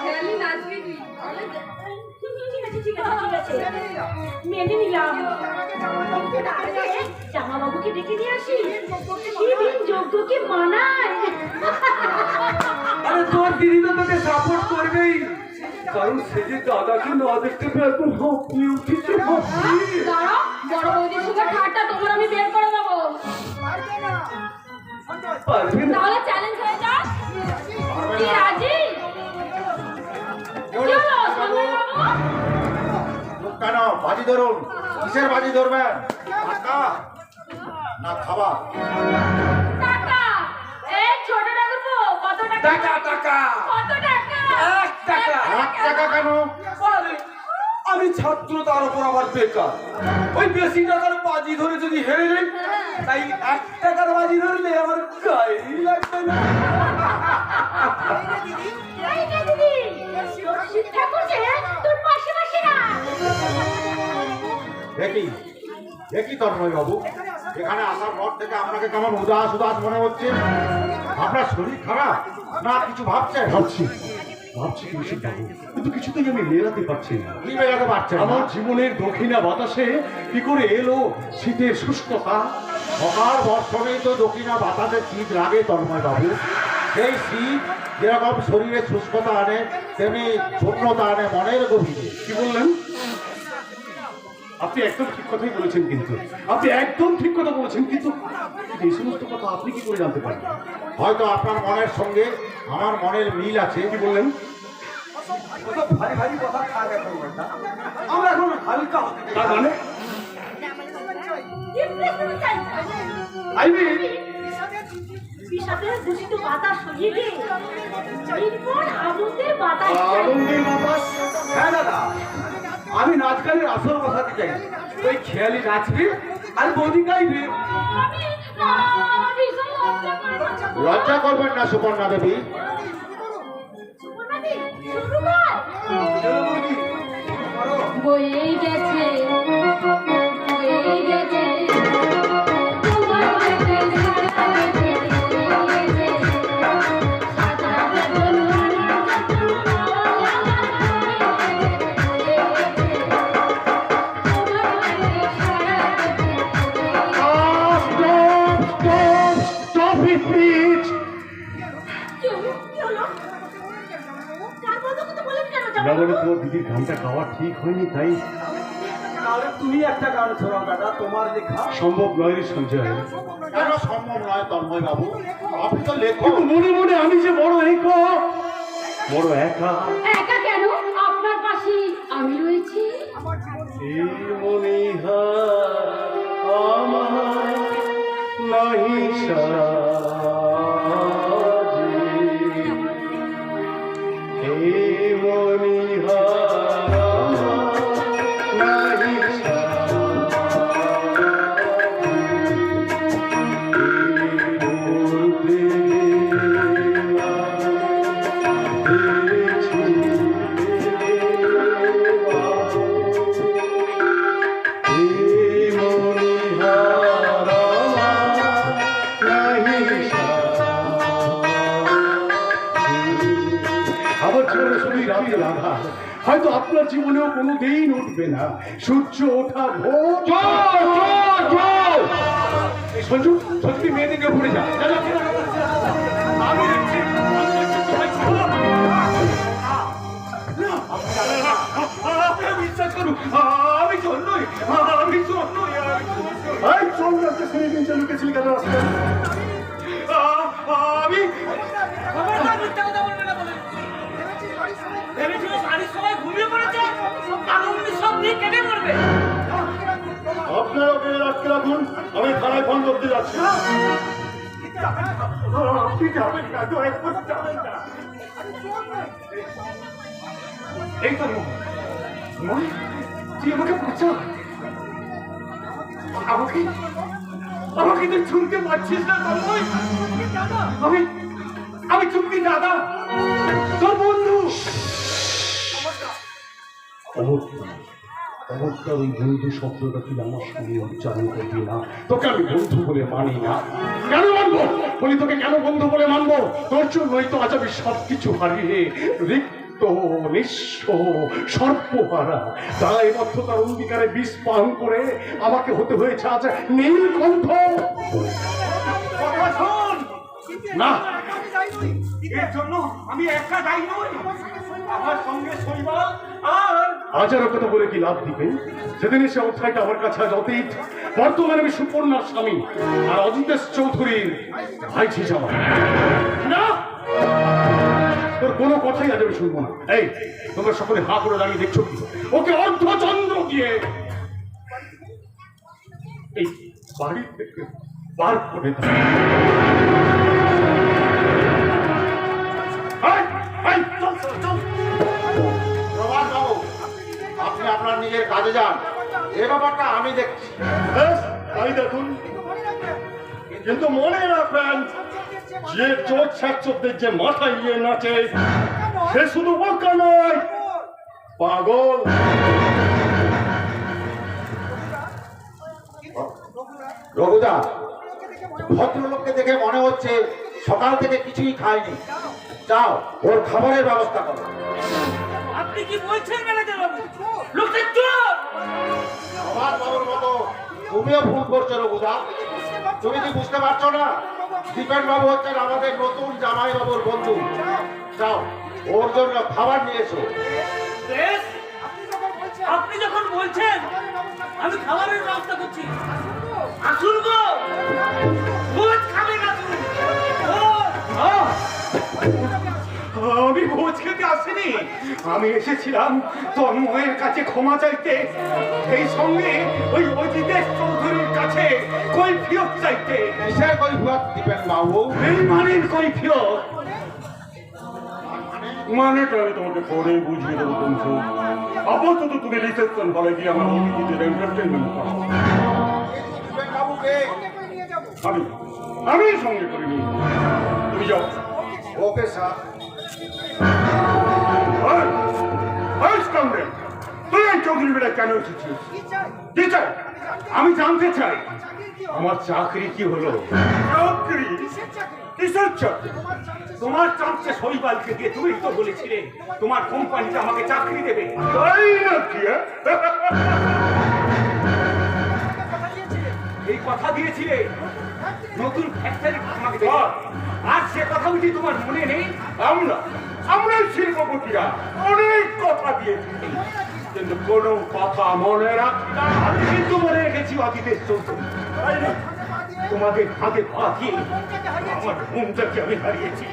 খেলি নাচবি তুই? ঠিক আছে। মেনে নিলাম। কিন্তু তার আগে জামাবাবুকে ডেকে নিয়ে আসি। সেদিন যজ্ঞকে মানায়। আরে তোর দিদি তো তোকে সাপোর্ট করবেই, কারণ সে যে দাদাকে না দেখতে পেয়ে এখন হাঁপিয়ে উঠেছে। দাঁড়াও, বড় বৌদির সঙ্গে ঠাট্টা তোমার আমি বের করে দেবো। পারবে না। তাহলে চ্যালেঞ্জ হয়ে যাক। কি রাজি? চলো সঞ্জয় বাবু। কেন বাজি ধরুন? কিসের বাজি ধরবেন? টাকা না খাবার? টাকা। এই ছোট ঠাকুরপো, কত টাকা? টাকা টাকা কত টাকা? 1 টাকা। 1 টাকা কেন? আরে, আমি ছাত্র, তার উপর আবার বেকার। ওই বেশি টাকার বাজি ধরে যদি হেরে যাই, তাই 1 টাকার বাজি ধরলে আমার গায়েই লাগবে না। এই যে দিদি, তোর শিব ঠাকুর যে তোর পাশে পাশে না। দেখি তন্ময় বাবু, এখানে আসার পর থেকে আপনাকে কেমন উদাস উদাস মনে হচ্ছে। আপনার শরীর খারাপ না কিছু ভাবছেন? ভাবছি কিছু পাবো, কিন্তু কিছুতেই আমি মেলাতে পারছি না। কি বেরোতে পারছেন? আমার জীবনের দক্ষিণা বাতাসে কি করে এলো শীতের শুষ্কতা। সকাল বর্ষণেই তো দক্ষিণা বাতাসে শীত লাগে তন্ময় বাবু। সেই শীত যেরকম শরীরে শুষ্কতা আনে, তেমনি শূন্যতা আনে মনের গভীরে। কি বললেন? আপনি একদম ঠিক কথাই বলেছেন, কিন্তু আপনি একদম ঠিক কথা বলেছেন, কিন্তু এই সমস্ত কথা আপনি কি করে জানতে পারেন? হয়তো আপনার মনের সঙ্গে আমার মনের মিল আছে। কি বললেন? কত ভারী ভারী কথা থাক এখন বলটা। আমরা এখন হালকা হতে চাই। তার মানে ডিপ্রেশন চাই। আইবি বিষাদের দূষিত বাতাস সরিয়ে দিয়ে এরপর আনন্দের বাতাস চাই। আনন্দের বাতাস। হ্যাঁ দাদা, আমি নাচ গানের আসর বসাতে চাই। ওই খেয়ালি নাচবে আর বৌদি গাইবে। আমি ভীষণ লজ্জা করে না। লজ্জা করবেন না সুপর্ণা দেবী। সুপর্ণাদি, শুরু কর। চলো বৌদি, করো। বয়ে গেছে বয়ে গেছে তোমার হাতে সারা গেছে বয়ে গেছে সাদা বদন Stop it, please! না বলে তোমার দিদির গানটা গাওয়া ঠিক হয়নি, তাই তাহলে তুমি একটা গান শোনাও দাদা, তোমার লেখা। সম্ভব নয় রে সঞ্জয়। কেন সম্ভব নয় তন্ময় বাবু? আপনি তো লেখক। কিন্তু মনে মনে আমি যে বড় বড় একা। একা কেন? আপনার পাশে আমি রয়েছি। এই মনে আমার নাহি সাজে, এই মনে নাহি আবার ছোট শুধুই রাতে রাধা, হয়তো আপনার জীবনেও কোনোদিন উঠবে না সূর্য ওঠা ভোর। এই সঞ্জু, সত্যি মেয়েদিকে পড়ে যা। আমি দেখছি বিশ্বাস করুন, আমি চোর নই, আমি চোর নই। আমি চোর রাখতে সেদিন লুকেছিল কেন? আমি আপনারা ওকে আটকে রাখুন, আমি থানায় ফোন করতে যাচ্ছি। আপনি যাবেন না, দয়া করে যাবেন না। এই তো তুই আমাকে বাঁচা। আমাকে তুই শুনতে পাচ্ছিস না? আমি চুক্তি দাদা, তোর বন্ধু। অবস্থার ওই বন্ধু শব্দটা তুই আমার সঙ্গে উচ্চারণ করবি না। তোকে আমি বন্ধু বলে মানি না। কেন মানবো? বলি তোকে কেন বন্ধু বলে মানবো? তোর জন্যই তো আজ আমি সবকিছু হারিয়ে রিক্ত, নিঃস্ব, সর্বহারা, দায়বদ্ধতার অঙ্গীকারে বিষ পান করে আমাকে হতে হয়েছে আজ নীলকণ্ঠ। কথা শোন, না, এর জন্য আমি একা দায়ী নই, আমার সঙ্গে শৈবাল আর হাজারো কথা বলে কি লাভ দিবে? সেদিন সে অধ্যায়টা আমার কাছে আজ অতীত। বর্তমানে আমি সুপর্ণার স্বামী আর অজিতেশ চৌধুরীর ভাই ঝিঝামা। না, তোর কোনো কথাই আজ আমি শুনবো না। এই, তোমরা সকলে হা করে দাঁড়িয়ে দেখছো কি? ওকে অর্ধচন্দ্র দিয়ে এই বাড়ি থেকে বার করে দাও। প্রভাত বাবু, আপনি আপনার নিজের কাজে যান, এ ব্যাপারটা আমি দেখছি। বেশ, তাই দেখুন, কিন্তু মনে রাখবেন, যে চোখ ছাত্রদের যে মাথায় নিয়ে নাচে সে শুধু বোকা নয়, পাগল। রঘুদা, ভদ্রলোককে দেখে মনে হচ্ছে সকাল থেকে কিছুই খায়নি। যাও, ওর খাবারের ব্যবস্থা করো। আপনি কি বলছেন ম্যানেজার বাবু? লোকটা চোর! প্রভাত বাবুর মতো তুমিও ভুল করছো রঘুদা। তুমি কি বুঝতে পারছো না? দীপেন বাবু হচ্ছেন আমাদের নতুন জামাই বাবুর বন্ধু। যাও, ওর জন্য খাবার নিয়ে এসো। বেশ, আপনি যখন বলছেন আমি খাবারের ব্যবস্থা করছি। আসুন গো, ভোজ খাবেন আসুন। আমি ভোজ খেতে আসিনি, আমি এসেছিলাম তন্ময়ের কাছে ক্ষমা চাইতে, সেই সঙ্গে ওই অজিতেশ চৌধুরীর কাছে কৈফিয়ত চাইতে। কিসের কৈফিয়ত দীপেন বাবু? এই মানের কৈফিয়ত মানেটা আমি তোমাকে পরে বুঝিয়ে দেবো বন্ধু। আপাতত তুমি রিসেপশন হলে গিয়ে আমার অতিথিদের এন্টারটেনমেন্ট করো। দীপেন বাবুকে আমি সঙ্গে করিনি, তুমি যাও। Okay sir. তুই এই চৌধুরী বেলায় কেন এসেছিস? কি চাই? আমি জানতে চাই আমার চাকরি কি হলো? চাকরি? কিসের চাকরি? তোমার চান্সে শৈবালকে দিয়ে তুমি তো বলেছিলে তোমার কোম্পানিতে আমাকে চাকরি দেবে। তাই নাকি? এই কথা দিয়েছিলে নতুন ফ্যাক্টরি আমাকে দেবে, আর সে কথা বুঝি তোমার মনে নেই? আমরা শিল্পপতিরা অনেক কথা দিয়েছি, কিন্তু কোনো কথা মনে রাখি না। আমি কিন্তু মনে রেখেছি অজিতেশ চৌধুরী, তোমাদের হাতে পা দিয়ে আমার ঘুমটাকে আমি হারিয়েছি,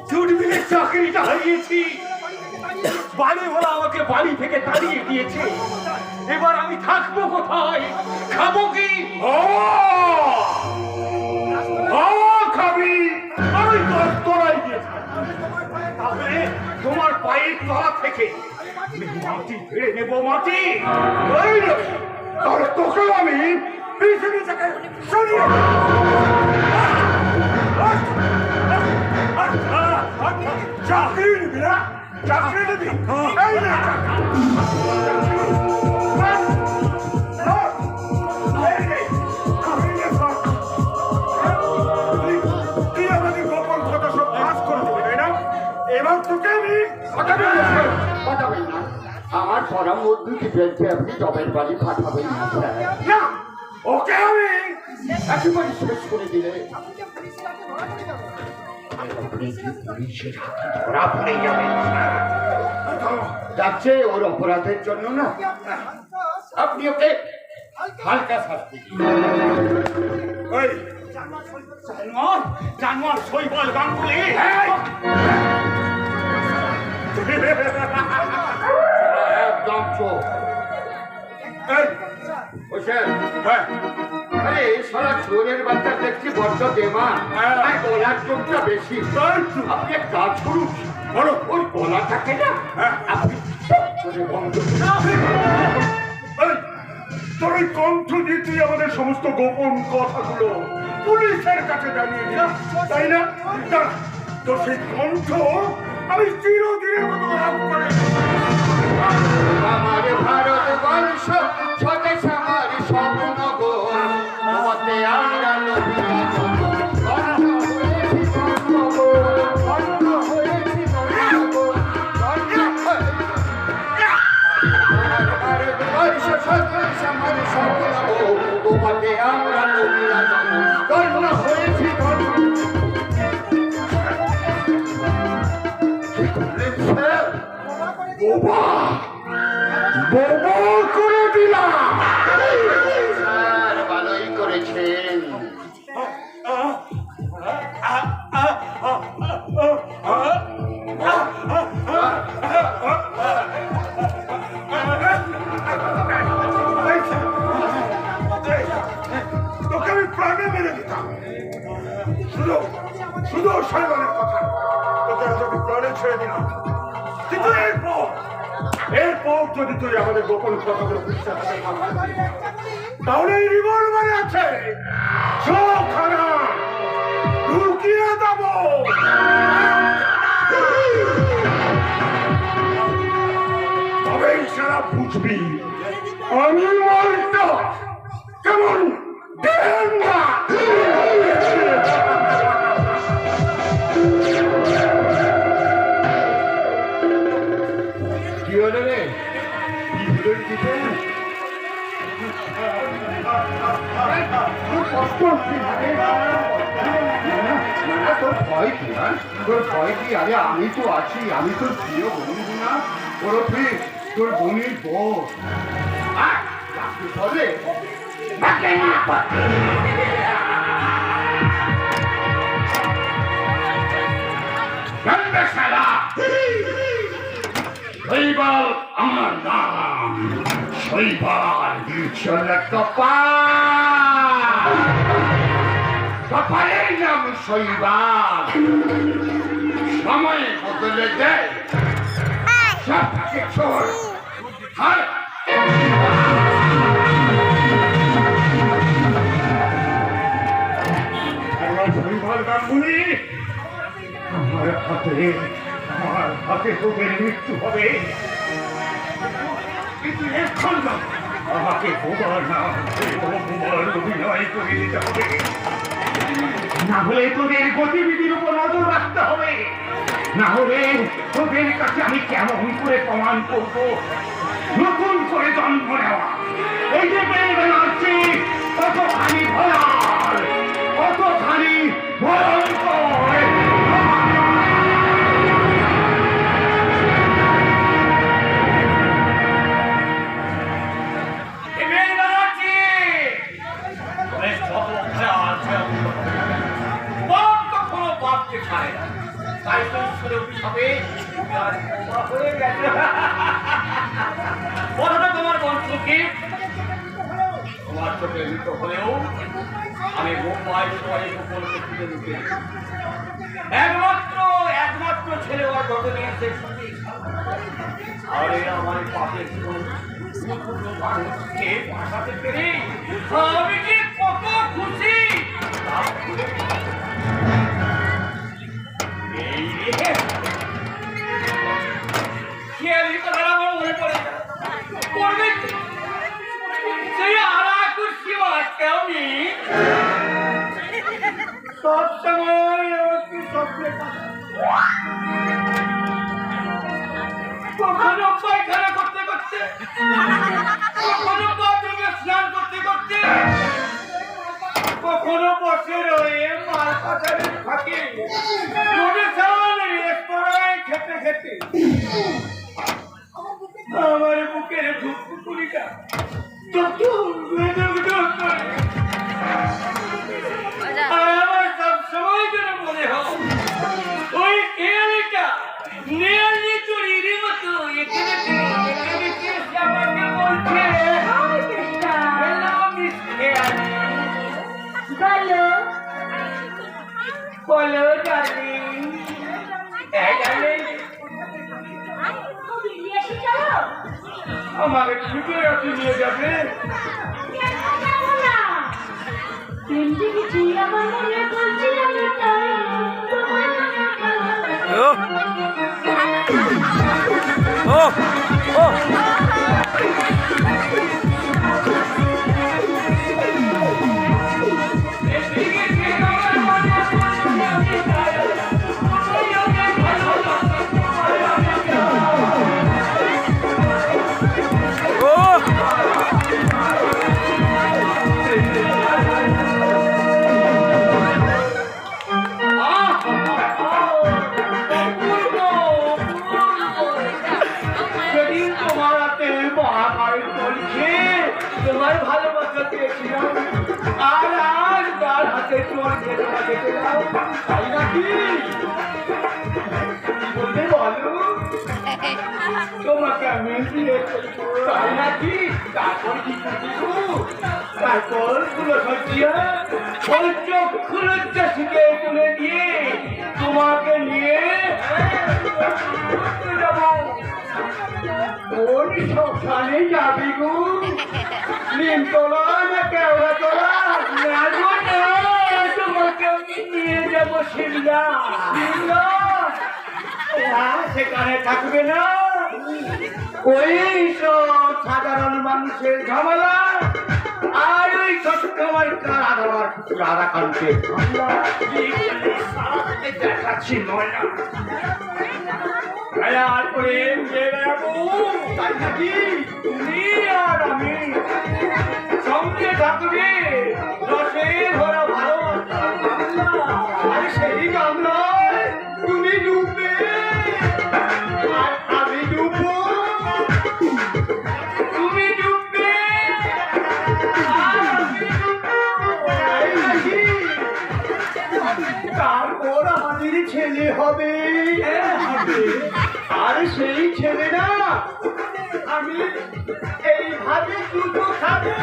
চুটবিলের চাকরিটা হারিয়েছি, বাড়িওয়ালা আমাকে বাড়ি থেকে তাড়িয়ে দিয়েছে। এবার আমি থাকবো কোথায়, খাবো কি? খাবি? আমি তোরাই দিয়েছি। তাহলে তোমার পায়ের তলা থেকে আমি মাটি ফেড়ে নেবো, মাটি। তাহলে তোকেও আমি পৃথিবী থেকে সরিয়ে চাকরি নিবি না? চাকরি নিবি? এই নে তুই আমাদের গোপন কথা সব ফাঁস করে দিবি, তাই না? এবার তোকে আমি পাঠাবেন না, আমার পরামর্শ দিবেন আপনি জবের বাড়ি পাঠাবেন না স্যার। না, ওকে আমি একেবারে শেষ করে দিলে পুলিশের হাতে ধরা পড়ে যাবেন। যাচ্ছে ওর অপরাধের জন্য না, আপনি ওকে হালকা শাস্তি দিন। ওই জানোয়ার শৈবাল গাঙ্গুলি, একদম চোখ আরে সারা চোরের বাচ্চা দেখছি বড্ড দেমা, গলার চোখটা বেশি। আপনি এক কাজ করুন, বলো ওই গলা থাকে না, আপনি বন্ধ তোর ওই কণ্ঠ দিয়ে তুই আমাদের সমস্ত গোপন কথাগুলো পুলিশের কাছে জানিয়ে দিলাম, তাই না? তো সেই কণ্ঠ আমি চিরদিনের মতো লাভ করে আমার ভারতবর্ষ স্বদেশ আমার স্বপ্ন গো, মতে আমরা ভারতবর্ষ স্বদেশ আমার স্বপ্ন গো, তোমাকে আমরা হয়েছি বড় করে দিলাম। স্যার ভালোই করেছেন। তোকে আমি প্রাণে মেরে দিতাম। শুধু শুধু শৈবালের কথা, তোকে আজ আমি প্রাণে ছেড়ে দিলাম। কিন্তু এরপর যদি তুই আমাদের গোপন কথাগুলো বিশ্বাস করে থাকবি, তাহলে এই রিভলভারে আছে চোখানা ঢুকিয়ে দেবো। তবেই সারা বুঝবি আমি মালটা কেমন ডেঙ্গা। কি হলো রে? কি হলো রে দিতে? খুব কষ্ট হচ্ছে মানে। মানে তোর ভয় কি? হ্যাঁ তোর ভয় কি? আরে আমি তো আছি, আমি তোর প্রিয় বন্ধু না, ওরফে তোর বোনের বউ। হবে শৈবাল আমার নাম, শৈবাল চলে কপাল, কপালের নাম শৈবাল। সময় বদলে দেয় সব কিছুর হার। শৈবাল গাঙ্গুলি, আমার হাতে তোদের মৃত্যু হবে, কিন্তু এখন না, আমাকে বোবার না বোবার অভিনয় করে দিতে হবে, না হলে তোদের গতিবিধির উপর নজর রাখতে হবে, না হলে তোদের কাছে আমি কেমন করে প্রমাণ করব নতুন করে জন্ম নেওয়া। এই যে বেড়াচ্ছি কতখানি ভয়াল, কতখানি ভয়ঙ্কর। কথাটা তোমার বন্ধুকে তোমার চোখে মৃত হলেও আমি বোম্বাই সবাই গোপন করতে ঢুকে একমাত্র ছেলে ওর যত নিয়েছে। আরে আমার পাপে মানুষকে বাঁচাতে পেরে আমি কি কত খুশি। এই রে খেয়ালি কথা আমার মনে পড়ে পড়বে সেই আড়া খুশি বাচ্চাও নেই সব সময় আমাকে স্বপ্নে কখনো পায়খানা করতে করতে, কখনো বাথরুমে স্নান করতে করতে, কখনো বসে রয়ে মাল পাচারের ফাঁকে রেস্তোরাঁয় খেতে খেতে আমার বুকের ধুকপুকুরিটা আমার সবসময় যেন মনে হয় ওই খেয়ালিটা নেয়ালি চুরির মতো এখানে আমাকে বলছে বলো ডার্লিং, আমাকে ছুটে রাখি নিয়ে যাবে। পর যে তোমাকে পেলাম, তাই নাকি? কি বললে বলো? তোমাকে আমি বিয়ে করবো, তাই নাকি? তারপর কি করবি গো? তারপর ফুলো সজ্জিয়া ওই চক্ষু লজ্জাসীকে তুলে নিয়ে তোমাকে নিয়ে যাবো। কোন শ্মশানে যাবি গো? নিমতলা না কেওড়াতলা? না গো না, তোমাকে আমি নিয়ে যাবো শিমলা। শিমলা? হ্যাঁ, সেখানে থাকবে না ওই সব সাধারণ মানুষের ঝামেলা আর ওই ছোট্ট আমার রাধাকান্তের দেখাচ্ছি ময়না আর করে বেড়াবো, তাই নাকি? তুমি আর আমি সঙ্গে থাকবে রসে ভরা ভালোবাসা। আর সেই গামলায় তুমি ডুববে আর আমি ডুববো, তুমি ডুববে আর আমি ডুববো, তাই নাকি? তারপর আমাদের ছেলে হবে, আর সেই ছেলে না আমি এইভাবে দুটো খাবে।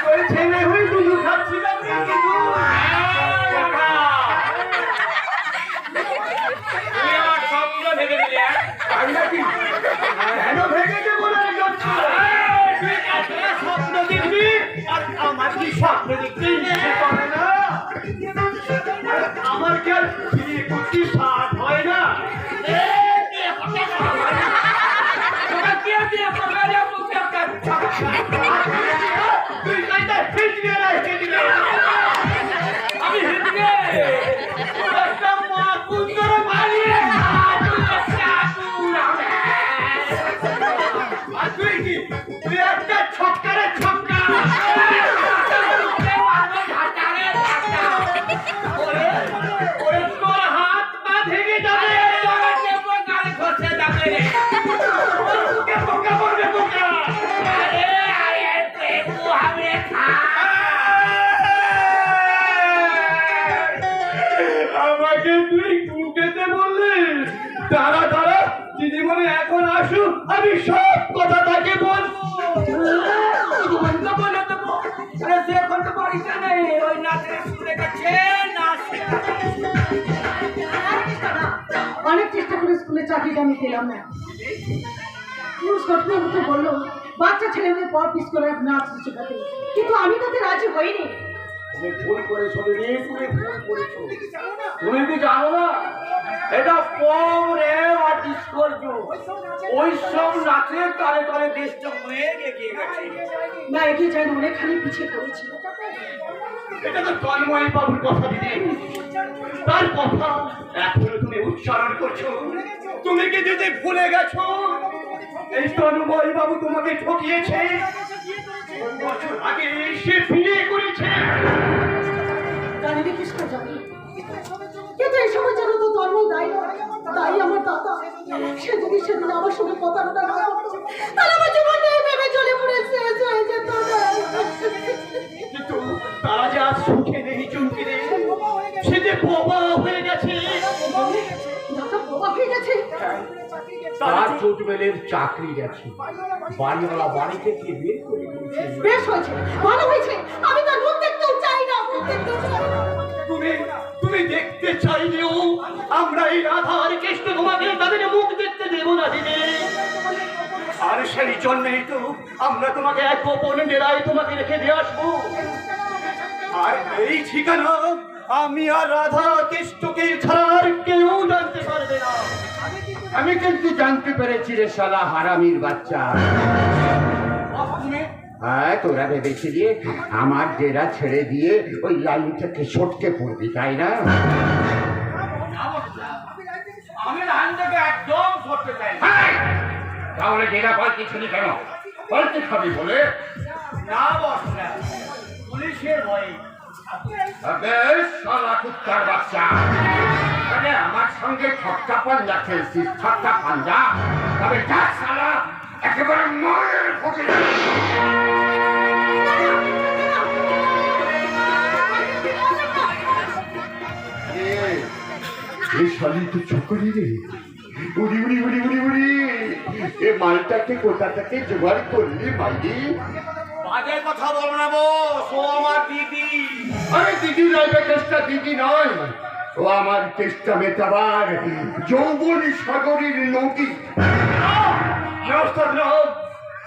ওই ছেলে হয়ে দুটো খাচ্ছি না কিন্তু স্বপ্ন ভেবে দিলে, তাই নাকি? কেন ভেঙেছে বলে স্বপ্ন দেখবি আর আমার কি স্বপ্ন দেখতে ইচ্ছে করে না? আমার কি আর বিয়ে করতে সাথ হয় না? তুই কাইটা ফিরবে না, ফিরবে আমি ফিরবে একটা মা কুন্দর মারিয়ে আর তুই কি তুই একটা ছক্কারে ছক্কা ওরে তোর হাত পা ভেঙে যাবে, ঘষে যাবে পোকা পড়বে পোকা। আমাকে তুই কুকেতে বললি? দাঁড়া দাঁড়া, দিদিমণি এখন আসুক, আমি সব কথা তাকে বলবো। বলে দেবো সে এখন তো বাড়িতে নেই, ওই নাচের স্কুলে গেছে নাচ। অনেক চেষ্টা করে স্কুলে চাকরিটা আমি পেলাম না। স্বপ্নের মতো বললো বাচ্চা ছেলে মেয়ে পর পিস করে নাচ শেখাতে, কিন্তু আমি তাতে রাজি হইনি। তুমি ভুল করেছো রে, তুমি ভুল করেছো। তুমি কি জানো না এটা কম রে আর ডিসকর্য? ওই সব নাচে তালে তালে দেশটা হয়ে এগিয়ে গেছে না, এগিয়ে যায়নি, অনেকখানি পিছিয়ে পড়েছি। এটা তো তন্ময় বাবুর কথা দিদি, তার কথা এখনো তুমি উচ্চারণ করছো। তুমি কি যদি ভুলে গেছো এই তন্ময় বাবু তোমাকে ঠকিয়েছে? বছর আগে সে বিয়ে করেছে। জানি না কৃষ্ণ জানি, কিন্তু এই সময় যেন তো তন্ময় দায়ী নয়, দায়ী আমার দাদা। সে যদি সেদিন আমার সঙ্গে প্রতারণা না করতো তাহলে আমার জীবনটা ভেবে চলে পড়ে শেষ হয়ে যেত। কিন্তু তারা যে আজ সুখে নেই চুমকি নেই, সে যে বোবা হয়ে গেছে। দাদা বোবা হয়ে গেছে? তার চোটবেলের চাকরি গেছে, বাড়িওয়ালা বাড়ি থেকে বের করে দিয়েছে। বেশ হয়েছে, ভালো হয়েছে। আমি তার মুখ দেখতেও চাই না, মুখ দেখতেও চাই না। তুমি দেখতে চাইলেও আমরা এই রাধা আর কৃষ্ণ তোমাকে তাদের মুখ দেখতে দেব না দিদি। আর সেই জন্যই তো আমরা তোমাকে এক গোপন ডেরায় তোমাকে রেখে দিয়ে আসবো। আর এই ঠিকানা আমি আর রাধা কৃষ্ণকে ছাড় কেউ জানতে পারবে না। আমি কিন্তু জানতে পেরেছি রে শালা হারামির বাচ্চা। হ্যাঁ, তোরা ভেবেছিলি আমার ডেরা ছেড়ে দিয়ে ওই লালু থেকে সটকে পড়বি, তাই না? আমি লাইন থেকে একদম করতে চাই না। তাহলে ডেরা পাল্টি ছিলি কেন? পাল্টি খাবি বলে? না বস না, পুলিশের ভয়ে। বেশ শালা কুত্তার বাচ্চা, তাহলে আমার সঙ্গে ছক্কা পাঞ্জা খেলছিস, ছক্কা পাঞ্জা? তবে যা শালা, একেবারে মায়ের ফুটে এই শালি তো চকরি রে। উড়ি উড়ি উড়ি উড়ি উড়ি, এ মালটাকে কোথা থেকে জোগাড় করলি মাইরি? বাজে কথা বলো না বস, ও আমার দিদি। আরে দিদি নয়, কেসটা দিদি নয়, ও আমার চেষ্টা মেটাবার যৌবন সাগরের নদী।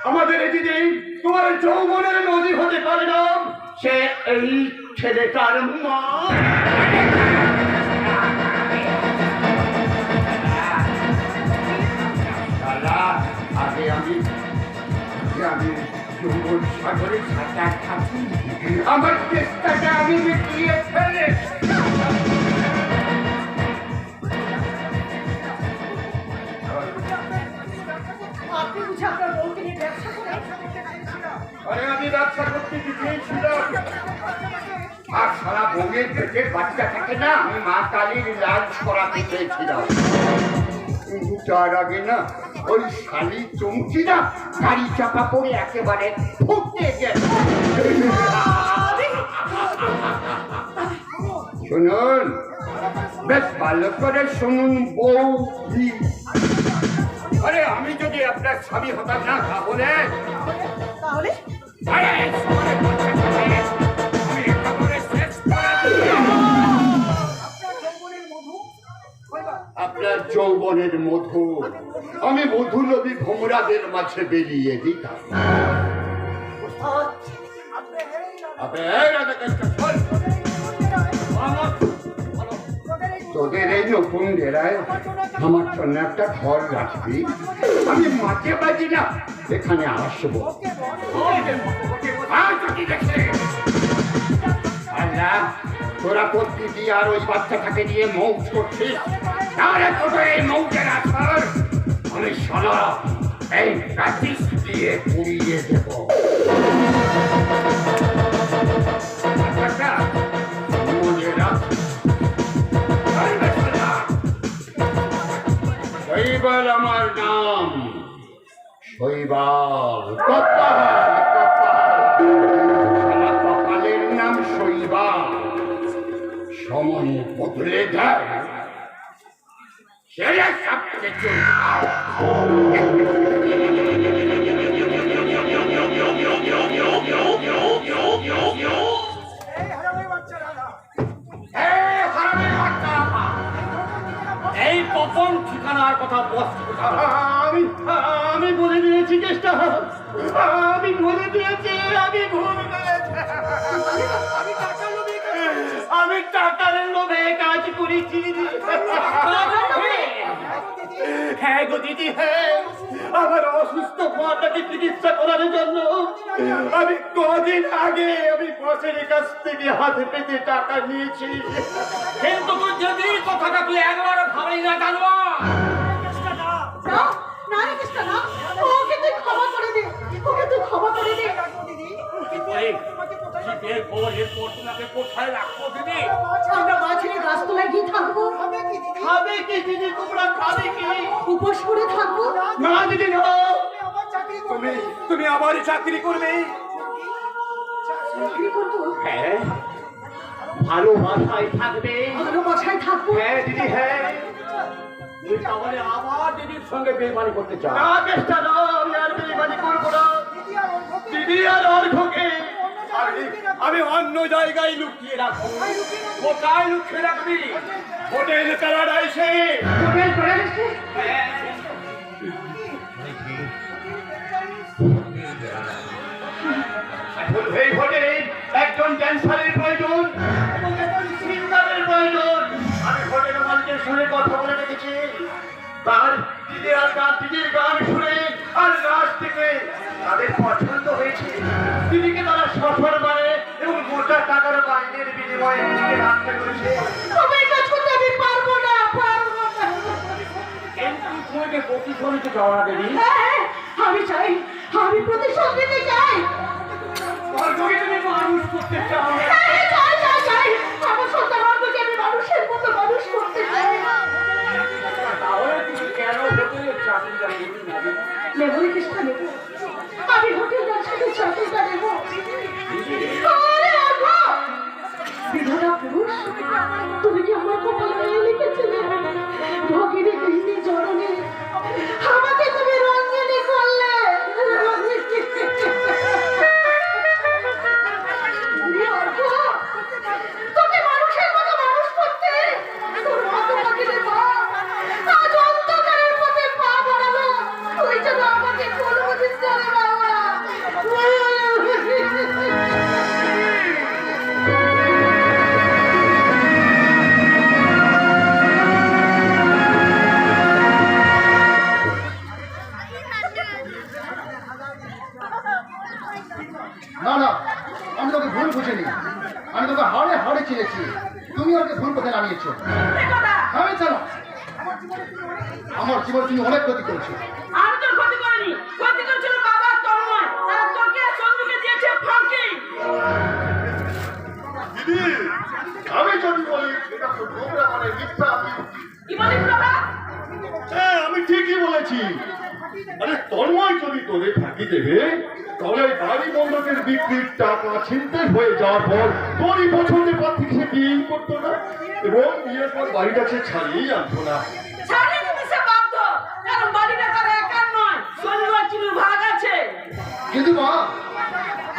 আমাদের এই দিদি তোমার যৌবনের নদী হতে পারে না, সে এই ছেলেটার মা। আগে আমি যৌবন সাগরে সাঁতার কাটি, আমার চেষ্টাটা আমি মিটিয়ে ফেলে। আপনি বুঝে আপনার বউকে নিয়ে ব্যবসা করেন? আরে আমি ব্যবসা করতে গিয়েছিলাম, আর সারা বউয়ের পেটে বাচ্চা থাকে না, আমি মা কালীর লাজ করাতে চেয়েছিলাম। কিন্তু তার আগে না ওই শালি চমকি না গাড়ি চাপা পড়ে একেবারে ফুটতে গেছে। শুনুন, বেশ ভালো করে শুনুন বৌদি। আরে আমি যদি আপনার স্বামী হতাম না তাহলে তাহলে আপনার যৌবনের মধু আমি মধু নদী ভোমরাদের মাঝে বেরিয়ে দিতাম। তোদের এই নতুন ডেরায় আমার জন্য একটা ঘর রাখবি, আমি মাঝে বাজি না এখানে আসবো। আল্লাহ, তোরা তোর দিদি আর ওই বাচ্চাটাকে নিয়ে মৌজ করছিস, তাহলে তোদের এই মৌজের আসর আমি সারা এই প্র্যাকটিস দিয়ে পুড়িয়ে দেব। মনে রাখ, শৈবাল আমার নাম, শৈবাল। আমার কপালের নাম শৈবাল। সময় বদলে যায়, ছেলে সবকিছু এই প্রথম ঠিকানার কথা বস। আমি বলে দিয়েছি কেসটা, আমি বলে দিয়েছি, আমি ভুল করেছি। আমি টাকার লোভে কাজ করেছি। হ্যাঁ গো দিদি, হ্যাঁ, আমার অসুস্থ মাটাকে চিকিৎসা করার জন্য আমি কদিন আগে আমি বসের কাছ থেকে হাতে পেতে টাকা নিয়েছি। কিন্তু তুই যদি কথাটা তুই একবারও ভাবলি না জানবা। না না রে কৃষ্ণ না, ওকে তুই ক্ষমা করে দে, ওকে তুই ক্ষমা করে দে। আমরা মাঝের গাছতলায় গিয়ে থাকবো। খাবে কি দিদি, তোমরা খাবে কি? উপোস করে থাকবো। না দিদি না, তুমি আবার চাকরি করবে। চাকরি করবো? হ্যাঁ, ভালোবাসায় থাকবে। ভালোবাসায় থাকবো? হ্যাঁ দিদি, হ্যাঁ। তুই তাহলে আবার দিদির সঙ্গে বেইমানি করতে চাও? না চেষ্টা না, আমি আর বেইমানি করবো না। দিদি আর অর্ঘকে আমি অন্য জায়গায় লুকিয়ে রাখবো। কোথায় লুকিয়ে রাখবি? হোটেল প্যারাডাইসে। হোটেল প্যারাডাইসে? এই হোটেলে একজন ড্যান্সারের প্রয়োজন এবং একজন সিঙ্গারের প্রয়োজন। আমি হোটেল মালিকের সঙ্গে কথা বলে রেখেছি, তার দিদির গান শুনে আর নাচ থেকে তাদের পছন্দ হয়েছে। দিদিকে তারা সফর মানে এবং মোটা টাকার বাইনের বিনিময়ে দিদিকে রাখতে করেছে। তোমার কাজ করতে আমি পারবো না, পারবো না। কিন্তু তোমাকে প্রতিশোধ নিতে চাও না দেবী? হ্যাঁ, আমি চাই, আমি প্রতিশোধ নিতে চাই। অর্ঘকে তুমি মানুষ করতে চাও? হ্যাঁ, চাই চাই চাই, আমার সন্তান অর্ঘকে আমি মানুষের মতো মানুষ করতে চাই। নেবো কৃষ্ণ নেবো, আমি হোটেল ব্যবসাতে চাকরিটা নেবো। আরে আল্লাহ! বিধাতা পুরুষ, তুমি কি আমার কপালে লিখেছিলে? ভগিনী গৃহিণী জননী, আমাকে তুমি রঞ্জিনী করলে। তোকে মানুষের মতো মানুষ করতে তোর মতো পাখিদের পা আজ অন্ধকারের পথে পা বাড়ালো। তুই যেন আমাকে কোনোদিন চলে বাবা। না না, আমি তোকে ভুল বুঝিনি, আমি তোকে হাড়ে হাড়ে চিনেছি। তুমি আমাকে ভুল পথে নামিয়েছো। আমি জানো আমার জীবন তুমি অনেক ক্ষতি করেছো। আমি তোর ক্ষতি করিনি, ক্ষতি করেছিল বাবা তন্ময়। তারা তোকে আর চন্দ্রকে দিয়েছে ফাঁকি। দিদি, আমি যদি বলি সেটা তো তোমরা মানে মিথ্যা কি বলিস বাবা? হ্যাঁ, আমি ঠিকই বলেছি। আরে তন্ময় যদি তোদের ফাঁকি দেবে, তাহলে ওই বাড়ি বন্ধকের বিক্রির টাকা ছিনতাই হয়ে যাওয়ার পর তোরই পছন্দের প্রার্থী সে বিয়ে করতো না, এবং বিয়ের পর বাড়িটা সে ছাড়িয়েই আনতো না। ছাড়িয়ে দিতে সে বাধ্য, কারণ বাড়িটা তার একার নয়, সন্ন্যার চিনুর ভাগ আছে। কিন্তু মা,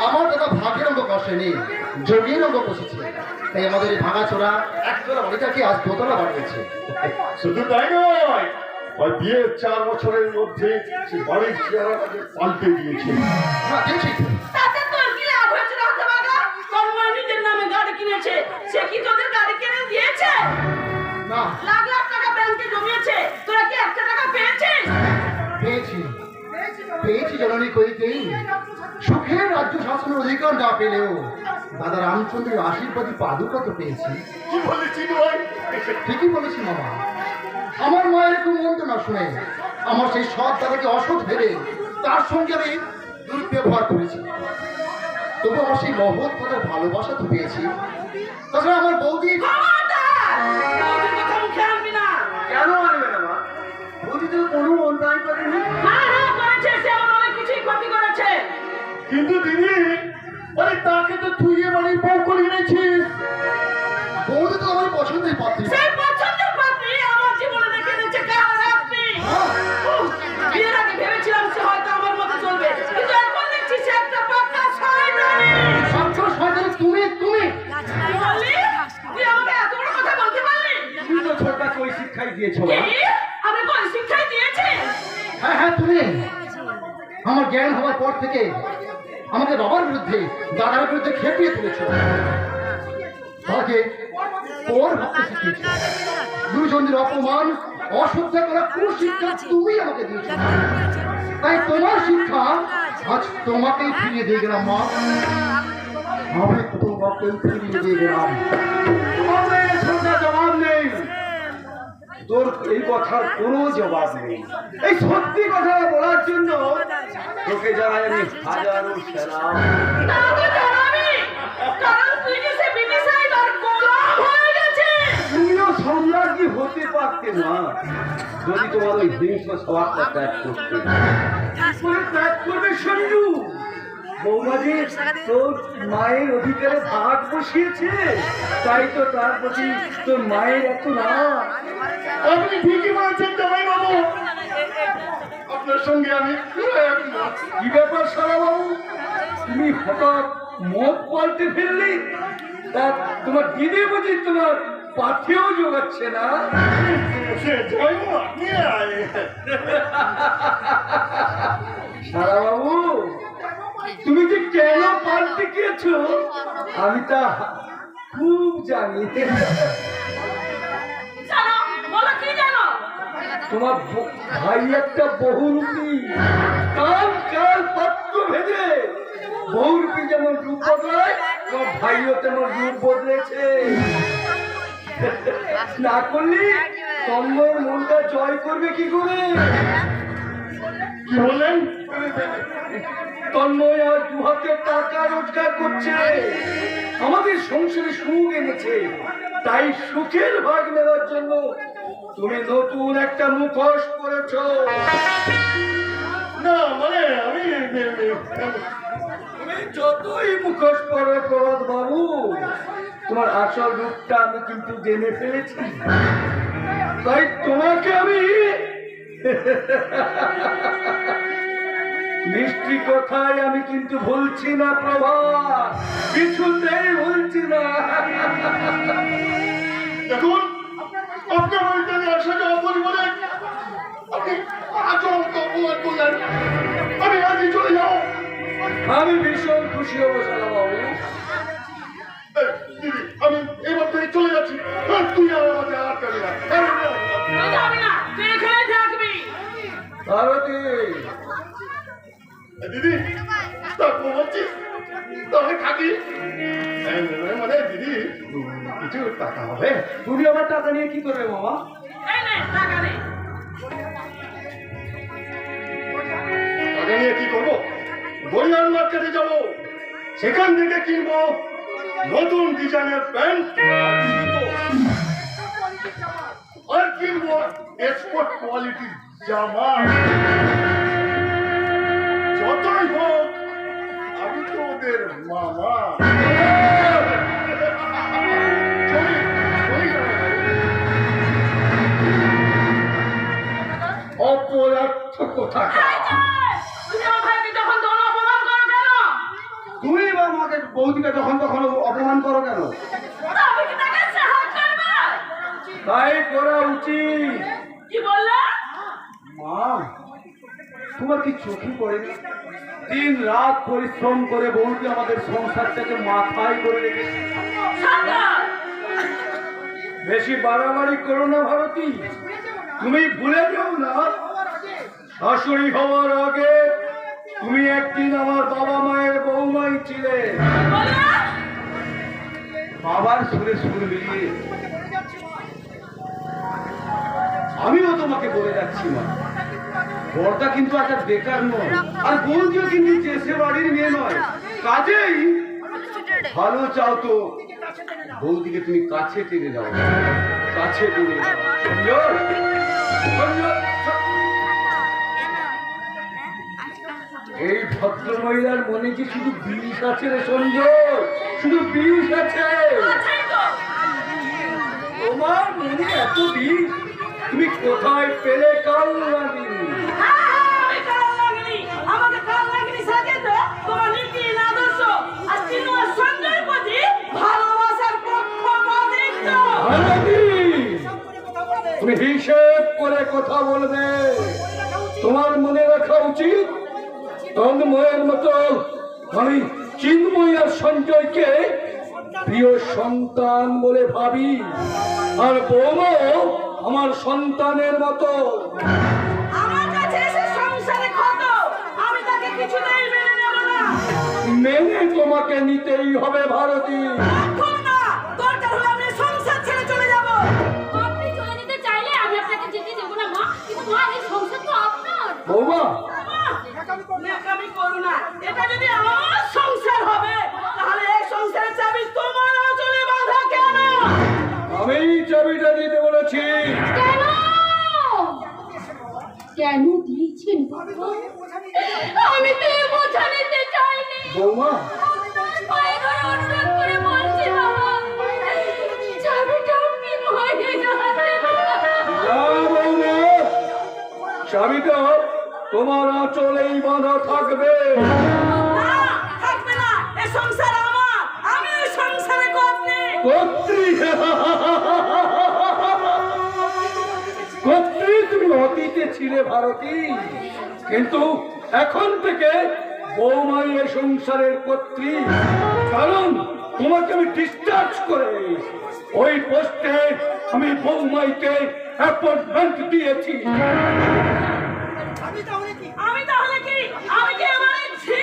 আমার দাদা ভাগের অঙ্ক কষেনি, যোগীর অঙ্ক কষেছে। তাই আমাদের এই ভাঙাচোরা একতলা বাড়িটাকে আজ দোতলা বানিয়েছে। শুধু তাই নয়, ওই বিয়ের 4 বছরের মধ্যে সে বাড়ির চেহারাটাকে পাল্টে দিয়েছে। না দেখছি তাতে তোর কি লাভ হয়েছে রাতে বাবা? তন্ময় নিজের নামে গাড়ি কিনেছে, সে কি তোদের গাড়ি কিনে দিয়েছে? না, লাখ লাখ টাকা ব্যাংকে জমিয়েছে, তোরা কি 1 টাকা পেয়েছিস? পেয়েছি পেয়েছি জননী কইতেই। সুখের রাজ্য শাসনের অধিকার না পেলেও দাদা রামচন্দ্রের আশীর্বাদী পাদুকা তো পেয়েছি। কি বলেছি ভাই? ঠিকই বলেছি মামা। আমার মায়ের একটু মন্দ না শুনে আমার সেই সৎ দাদাকে অসৎ ভেবে তার সঙ্গে আমি দুর্ব্যবহার করেছি। তবু আমার সেই মহৎ কথা ভালোবাসা তো পেয়েছি। তাছাড়া আমার বৌদি খবরদার! বৌদির কথা মুখে আনবি না। কেন আনবে না মা? বৌদি তো কোনো অন্যায় করেনি। হ্যাঁ হ্যাঁ করেছে, সে আমার অনেক কিছুই ক্ষতি করেছে। কিন্তু দিদি, আরে তাকে তো তুই এ বাড়ির বউ করে এনেছিস। বৌদি তো আমার পছন্দের পাত্রী। সেই পছন্দের পাত্রী আমার জীবনে দেখে দিচ্ছে কাল রাত্রি। বিয়ের আগে ভেবেছিলাম সে হয়তো আমার মতো চলবে, কিন্তু এখন দেখছি সে একটা পাক্কা শয়তানি। সবসময় শয়তানি তুমি তুমি। কি বললি? তুই আমাকে এত বড় কথা বলতে পারলি? তুমি তো ছোটটাকে ওই শিক্ষাই দিয়েছো কি? মা। আমি কোন শিক্ষাই দিয়েছি? হ্যাঁ হ্যাঁ তুমি। আমার জ্ঞান হওয়ার পর থেকে আমাকে বাবার বিরুদ্ধে দাদার বিরুদ্ধে খেপিয়ে তুলেছো। তাকে ওর ভাবতে শিখিয়েছো। দুজনের অপমান অশ্রদ্ধা করা কোন শিক্ষা তুমি আমাকে দিয়েছো। তাই তোমার শিক্ষা আজ তোমাকেই ফিরিয়ে দিয়ে গেলাম মা। আমি তোমাকে ফিরিয়ে দিয়ে গেলাম। আমাদের ছোটটা জবাব নেই, তোর এই কথার কোনো জবাব নেই। এই সত্যি কথা বলার জন্য তোকে জানাই আমি হাজারো সালাম। তাহলে জানাবি, কারণ তুই যে সে বিনিসাই আর গোলাম হয়ে গেছিস। তুমিও সম্রাজ্ঞী হতে পারতে না, যদি তোমার ওই হিংস্র স্বভাবটা ত্যাগ করতে। ত্যাগ করবে সঞ্জু? বৌমাজি তোর মায়ের অধিকারে ভাগ বসিয়েছে, তাই তো তার প্রতি তোর মায়ের এত রাগ। আপনি ঠিকই বলেছেন জামাই বাবু, আপনার সঙ্গে আমি একমত। কি ব্যাপার সারা বাবু, তুমি হঠাৎ মত পাল্টে ফেললি? তা তোমার দিদি বুঝি তোমার পাথেও জোগাচ্ছে না? সে জয় মা, নিয়ে আয়। সারা বাবু, তুমি যে কেন পাল্টে গিয়েছো আমি তা খুব জানি। জানো, বলো কি জানো? তোমার ভাই একটা বহুরূপী, কাল কাল পাত্র ভেদে বহুরূপী যেমন রূপ বদলায়, তোমার ভাইও তেমন রূপ বদলেছে। না করলি তন্ময়ের মনটা জয় করবে কি করে? কি বললেন? তন্ময় আর 2 হাতে টাকা রোজগার করছে, আমাদের সংসারে সুখ এনেছে, তাই সুখের ভাগ নেওয়ার জন্য তুমি নতুন একটা মুখোশ করেছো। তুমি যতই মুখোশ পরো প্রভাত বাবু, তোমার আসল রূপটা আমি কিন্তু জেনে ফেলেছি। তাই তোমাকে আমি মিষ্টি কথায় আমি কিন্তু ভুলছি না প্রভাত, কিছুতেই ভুলছি না। দেখুন, আপনার বাড়িতে আমি আসা যাওয়া করি বলে আপনি আচরণকে অপমান করলেন। আমি আজই চলে যাবো। আমি ভীষণ খুশি হবো শালা বাবু। দিদি, আমি এবার থেকে চলে যাচ্ছি। তুই আর আমাকে আটকাবি না। তুই যাবি না, তুই এখানে থাকবি। ভারতী, দিদি, তারপর বলছিস তবে থাকি। মানে দিদি, কিছু টাকা হবে? তুমি আমার টাকা নিয়ে কি করবে মামা? এই নে, টাকা নে। টাকা নিয়ে কি করবো? বইয়ার মার্কেটে যাবো, সেখান থেকে কিনবো নতুন ডিজাইনের প্যান্ট আর কিনবো এক্সপোর্ট কোয়ালিটির জামা। যতই হোক, আমি তো ওদের মামা। চলি, চলি যাবো। অপদার্থ কোথাকার। তুমি আমার ভাইকে যখন তখন অপমান করো কেন? তুমি বা আমাকে বৌদিকে যখন তখন অপমান করো কেন? তবে কি তাকে সাহায্য করবে? তাই করা উচিত। কি বললে? মা, তোমার কি চোখে পড়েনি? দিন রাত পরিশ্রম করে বৌদি আমাদের সংসারটাকে মাথায় করে রেখেছে। সাগর! বেশি বাড়াবাড়ি করো না ভারতী। তুমি ভুলে যাও না, শাশুড়ি হওয়ার আগে তুমি একদিন আমার বাবা মায়ের বৌমাই ছিলে। বললে? বাবার সুরে সুর মিলিয়ে আমিও তোমাকে বলে যাচ্ছি মা, বড়টা কিন্তু একটা বেকার নয়, আর বৌদিও কিন্তু চেষে বাড়ির মেয়ে নয়। কাজেই ভালো চাও তো বৌদিকে তুমি কাছে টেনে যাও, কাছে টেনে যাও। সুন্দর, সুন্দর। এই ভদ্র মহিলার মনে কি শুধু বিষ আছে রে সঞ্জয়? শুধু বিষ আছে? আছেই তো। তোমার মনে এত বিষ তুমি কোথায় পেলে? কাল লাগিনি। আমি কাল লাগিনি। আমাকে কাল লাগিনি সাজিয়েছে তোমার নীতিহীন আদর্শ আর চিহ্ন আর সঞ্জয়ের প্রতি ভালোবাসার পক্ষপাতিত্ব। তুমি হিসেব করে কথা বলবে। তোমার মনে রাখা উচিত, তন্ময়ের মতো আমি চিন্ময় আর সঞ্জয়কে প্রিয় সন্তান বলে ভাবি, আর বৌমাও আমার সন্তানের মতো। আমার কাছে এসে সংসারে ক্ষত, আমি তাকে কিছুতেই মেনে নেব না। মেনে তোমাকে নিতেই হবে ভারতী। এখন না, দরকার হলে আমি সংসার ছেড়ে চলে যাব। আপনি চলে যেতে চাইলে আমি আপনাকে যেতে দেবো না মা, কিন্তু মা এই সংসার তো আপনার। বৌমা, নেকামি করো না। এটা যদি আমার সংসার হবে, তাহলে এই সংসারের চাবি তোমার আঁচলে বাঁধা কেন? আমি চাবিটা দিতে বলেছি। কেন? কেন দিয়েছেন বাবা? আমি তো এ বোঝা নিতে চাইনি। বৌমা, পায়ে ধরে অনুরোধ করে বলছি বাবা, চাবিটা আপনি মায়ের হাতে দিন। না বৌমা, চাবিটা তোমার আঁচলেই বাঁধা থাকবে। না, থাকবে না। এই সংসার আমার, আমি এই সংসারে কর্ত্রী। কর্ত্রী, কর্ত্রী তুমি অতীতে ছিলে ভারতী, কিন্তু এখন থেকে বৌমাই এই সংসারের কর্ত্রী। কারণ তোমাকে আমি ডিসচার্জ করে ওই পোস্টে আমি বৌমাইকে অ্যাপয়েন্টমেন্ট দিয়েছি। আমি তাহলে কি? আমি কি আমার ইচ্ছে?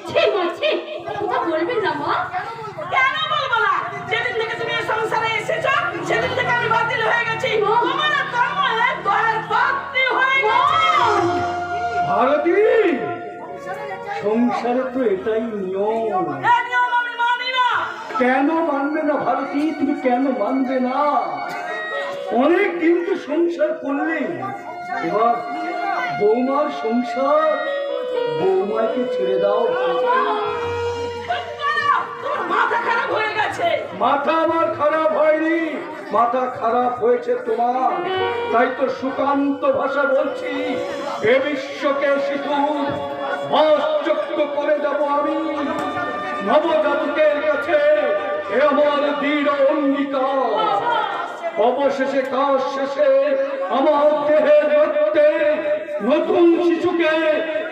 ছি মা, ছি, কথা বলবেন না মা। কেন বলবো না? যেদিন থেকে তুমি এই সংসারে এসেছো, সেদিন থেকে আমি বাতিল হয়ে গেছি। তোমার আর তন্ময়ের দয়ার পাত্রী হয়ে গেছি। ভারতী, সংসারে তো এটাই নিয়ম। এই নিয়ম আমি মানি না। কেন মানবে না ভারতী? তুমি কেন মানবে না? অনেক দিন তো সংসার করলে, এবার বৌমার সংসার বৌমাকে ছেড়ে দাও। তোমার মাথা খারাপ হয়ে গেছে। মাথা আমার খারাপ হয়নি, মাথা খারাপ হয়েছে তোমার। তাই তো সুকান্ত ভাষা বলছি, এ বিশ্বকে শিশু বাসযোগ্য করে যাব আমি। নবজাতকের কাছে এ আমার দৃঢ় অঙ্গীকার। অবশেষে কাজ শেষে আমার দেহের রক্তে নতুন শিশুকে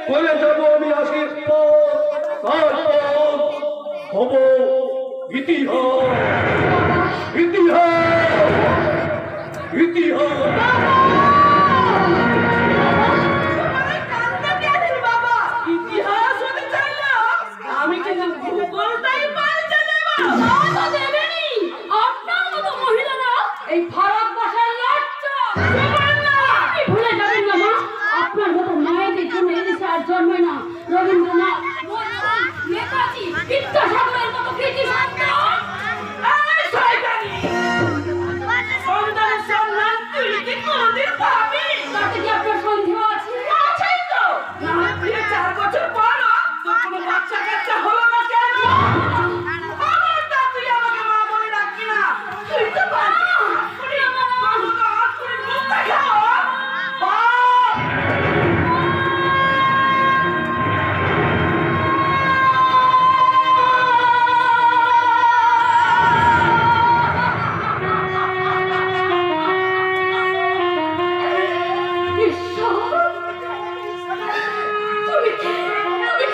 করে যাব আমি আশীর্বাদ। তারপর হব ইতিহাস, ইতিহাস, ইতিহাস। ইতিহাস হতে চাইলো, আমি কিন্তু ভূগোলটাই পাল্টে দেব। তো দেবেনি। আপনার মতো মহিলারা এই ভারতবর্ষের লজ্জা। আপনি ভুলে যাবেন না মা, আপনার মতো মায়েদের জন্য এদেশে আর জন্মে না রবীন্দ্রনাথ, মনমোহন, নেতাজি, বিদ্যাসাগরের মতো কৃতি সন্তান। এই শয়তানি! সন্তানের সম্মান তুই কি কোনোদিন পাবি? তাতে কি আপনার সন্দেহ আছে? আছেই তো। না, বিয়ে 4 বছর পরও তোর কোনো বাচ্চা কাচ্চা হলো না কেন? খবরদার তুই আমাকে মা বলে ডাকবি না। তুই তো পারবি না। আমাকে হাত করে মুখ দেখাও। বাপ! ঈশ্বর, তুমি কি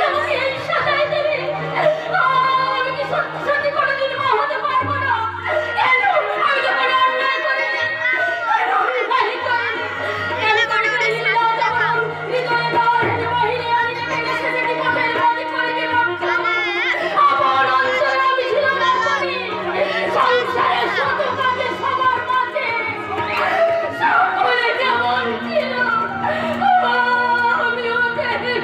আমাকে এই সাজায় দেবে? আমি কি সত্যি সত্যি কোনোদিন মা হতে পারবো না? কেন? আমি তো কোনো অন্যায় করিনি। কেন আমি বাহির করিনি? কেন আমি করিনি লজ্জাবরণ? হৃদয়ে বাহিরে বাহিরে আমি নিজেকে সেজেটি পথের বাজি করে দিলাম। আমার অন্তরে আমি ছিলাম একবারই সংসারের শত কাজে সবার মাঝে। সকলে যেমন ছিল আমিও তেমনি।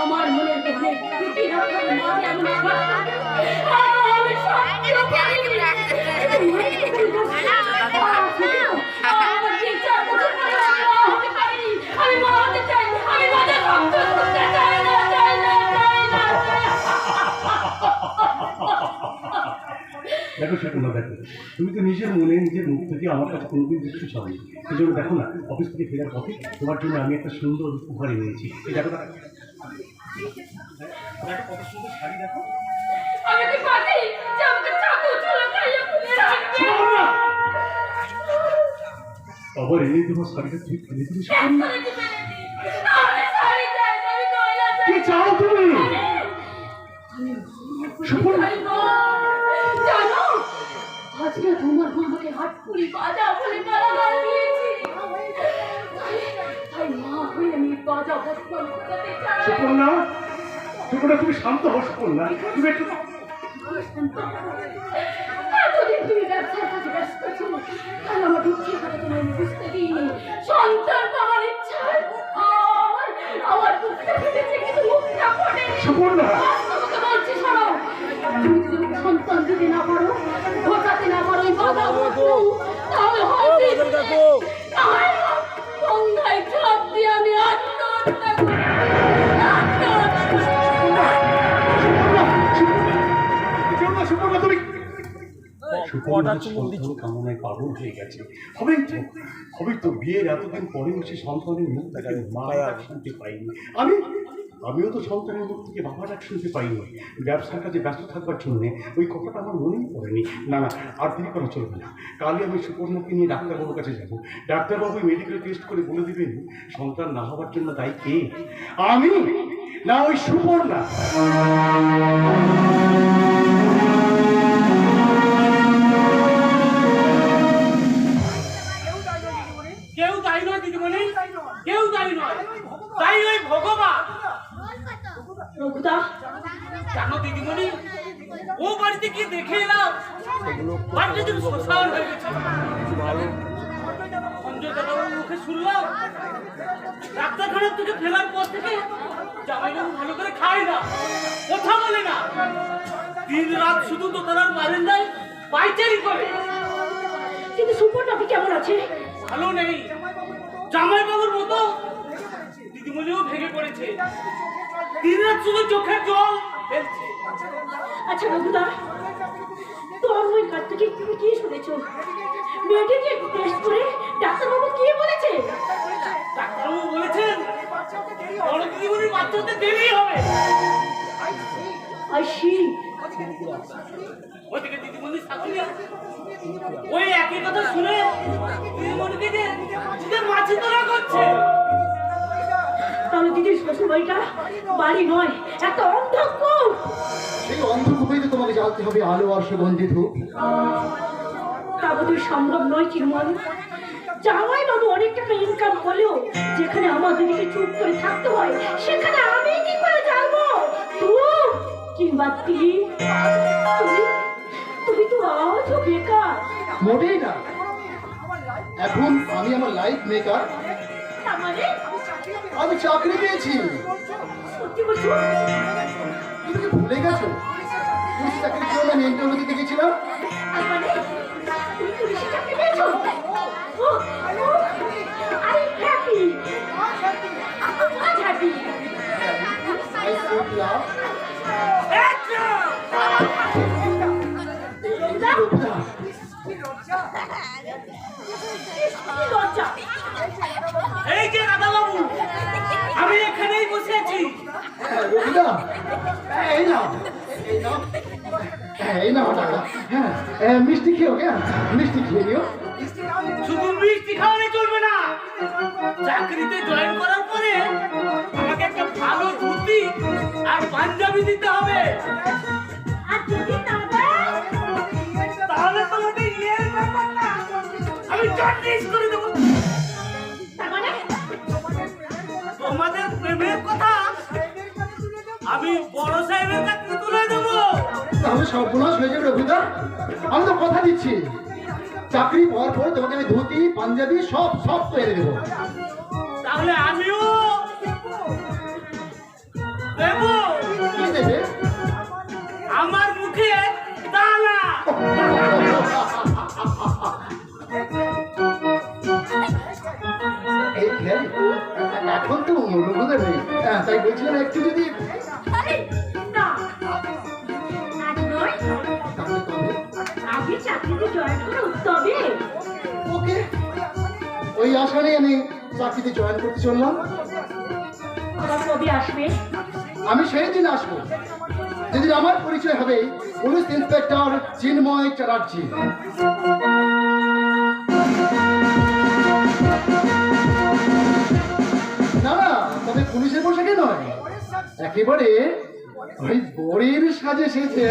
আমার মনের মধ্যে দুটি রকমের মাঝে এমন আঘাত লাগে। আমি সত্যিও পারিনি। আমার যে 4 বছর পরে আমি মা হতে পারিনি। আমি মা হতে চাই, আমি মাদের রক্ত শুনতে চাই না, চাই না, চাই না। দেখো সেটা দেখো, তুমি তো নিজের মনে নিজের মুখ থেকে আমার কাছে কোনোদিন কিছু চাওনি। সেই জন্য দেখো না, অফিস থেকে ফেরার পথে তোমার জন্য আমি একটা সুন্দর উপহার এনেছি। এই দেখো না, কত সুন্দর শাড়ি দেখো। আমি কি পারি যে আমাকে চাকু চলে খাইয়ে খুলে রাখবে? আবার এনে তোমার শাড়িটা তুমি ফেলে দিলে এখনই কি মেনে দিই? আমি শাড়ি চাই না, আমি গয়না চাই। কি চাও তুমি? জানো, আজকে তোমার মা আমাকে হাত পুরি বাজা বলে গালাগাল দিয়েছে। তাই মা হয়ে আমি বাজা হস্তান করতে চাই। সুপর্ণা, সুপর্ণা তুমি শান্ত হও। সুপর্ণা, তুমি একটু এতদিন তুমি ব্যবসার কাজে ব্যস্ত ছিল, তাই আমার দুঃখের কথা তোমায় আমি বুঝতে দিইনি। সন্তান পাওয়ার ইচ্ছায় আমার বুকটা ফেটেছে, কিন্তু মুখটা ফোটেনি। সুপর্ণা, তোমাকে বলছি শোনো, তুমি যদি আমাকে সন্তান দিতে না পারো, ঘটাতে না পারো এই বাধা মতো, তাহলে হয়তো গঙ্গায় ঝাঁপ দিয়ে আমি আত্মহত্যা করব। সুপর্ণা, তুমি সন্তান কামনায় পাগল হয়ে গেছে। হবেই তো বিয়ের এতদিন পরেও সে সন্তানের মুখ থেকে মা ডাক শুনতে পাইনি। আমিও তো সন্তানের মুখ থেকে বাবা ডাক শুনতে পাইনি। ব্যবসার কাজে ব্যস্ত থাকবার জন্য ওই কথাটা আমার মনেই পড়েনি। না, আর দেরি করা চলবে না। কালই আমি সুপর্ণকে নিয়ে ডাক্তারবাবুর কাছে যাব। ডাক্তারবাবু মেডিকেল টেস্ট করে বলে দেবেন সন্তান না হওয়ার জন্য দায়ী কে, আমি না ওই সুপর্ণা। কেউ দায়ী নয় দিদিমণি, কেউ দায়ী নয়, দায়ী ওই ভগবান। রঘুদা, জানো দিদিমণি, ও বাড়িতে গিয়ে দেখে এলাম বাড়িতে যেন শ্মশান হয়ে গেছে। সঞ্জয় দাদাবাবুর মুখে শুনলাম ডাক্তারখানার থেকে ফেরার পর থেকে জামাইবাবু ভালো করে খায় না, কথা বলে না, দিন রাত শুধু দোতলার বারান্দায় পাইচারি করে। কিন্তু সুপর্ণাপি কেমন আছে? ভালো নেই, জামাই বাবুর মতো দিদিমণিও ভেঙে পড়েছে, দিনরাত শুধু চোখের জল ফেলছে। আচ্ছা রঘুদা, তন্ময়ের কাছ থেকে তুমি কি শুনেছো? মেয়েটিকে টেস্ট করে ডাক্তারবাবু কি বলেছে? ডাক্তারবাবু বলেছেন বড় দিদিমণির বাচ্চা হতে দেরি হবে। I see. ওইদিকে দিদিমণির শাশুড়ি ওই একই কথা শুনে দিদিমণিকে যে নিজের মাছি তোলা করছে। তাহলে দিদির শ্বশুর বাড়িটা বাড়ি নয়, একটা অন্ধকূপ। সেই অন্ধকূপেই তো তোমাকে জ্বালতে হবে আলো আর সুগন্ধি ধূপ। তা বোধহয় সম্ভব নয় চিরমন। জামাই বাবু অনেক টাকা ইনকাম করলেও যেখানে আমার দিদিকে চুপ করে থাকতে হয়, সেখানে আমি কি করে জানবো? ধূপ কিংবা তিল? তুমি তো আজও বেকার। মোটেই না, এখন আমি আমার লাইফ মেকার। তার মানে আমি চাকরি পেয়েছি। সত্যি বলছো? তুমি কি ভুলে গেছো পুলিশ চাকরির জন্য আমি ইন্টারভিউ দিতে গেছিলাম? তার মানে তুমি পুলিশে চাকরি পেয়েছো? I happy, I happy. I so love. রঘুদা, কি লজ্জা! এই যে দাদাবাবু, আমি এখানেই বসে আছি। রঘুদা, এই নাও, এই নাও টাকা। হ্যাঁ, মিষ্টি খেও, মিষ্টি খেয়ে নিও। শুধু মিষ্টি খাওয়ালে চলবে না, চাকরিতে জয়েন করার পরে আমাকে একটা ভালো ধুতি আর পাঞ্জাবি দিতে হবে। আর যদি না দেয়? তাহলে তোমাকে ইয়ের ব্যাপার না, আমি জন্ডিস করে দেবো। তার মানে তোমাদের প্রেমের কথা আমি বড় সাহেবের কাছে তুলে দেবো। তাহলে সর্বনাশ হয়ে যাবে রঘুদা। আমি তো কথা দিচ্ছি, চাকরি পাওয়ার পর তোমাকে আমি ধুতি পাঞ্জাবি সব তো এনে দেবো। তাহলে আমিও দেবো। কি দেবে? আমার মুখে তালা। এই খেয়ালি, এখন তো রঘুদা নেই, তাই বলছিলাম একটু যদি। আরে না, আজ নয়, তাহলে কবে? আগে চাকরিতে জয়েন করো, তবে। ওকে, ওই আশা নেই আমি চাকরিতে জয়েন করতে চললাম। আবার কবে আসবে? আমি সেই দিন আসবো যেদিন আমার পরিচয় হবে পুলিশ ইন্সপেক্টর চিন্ময় চ্যাটার্জি। না না, তবে পুলিশের পোশাকে নয়, একেবারে ওই বরের সাজে সেজে।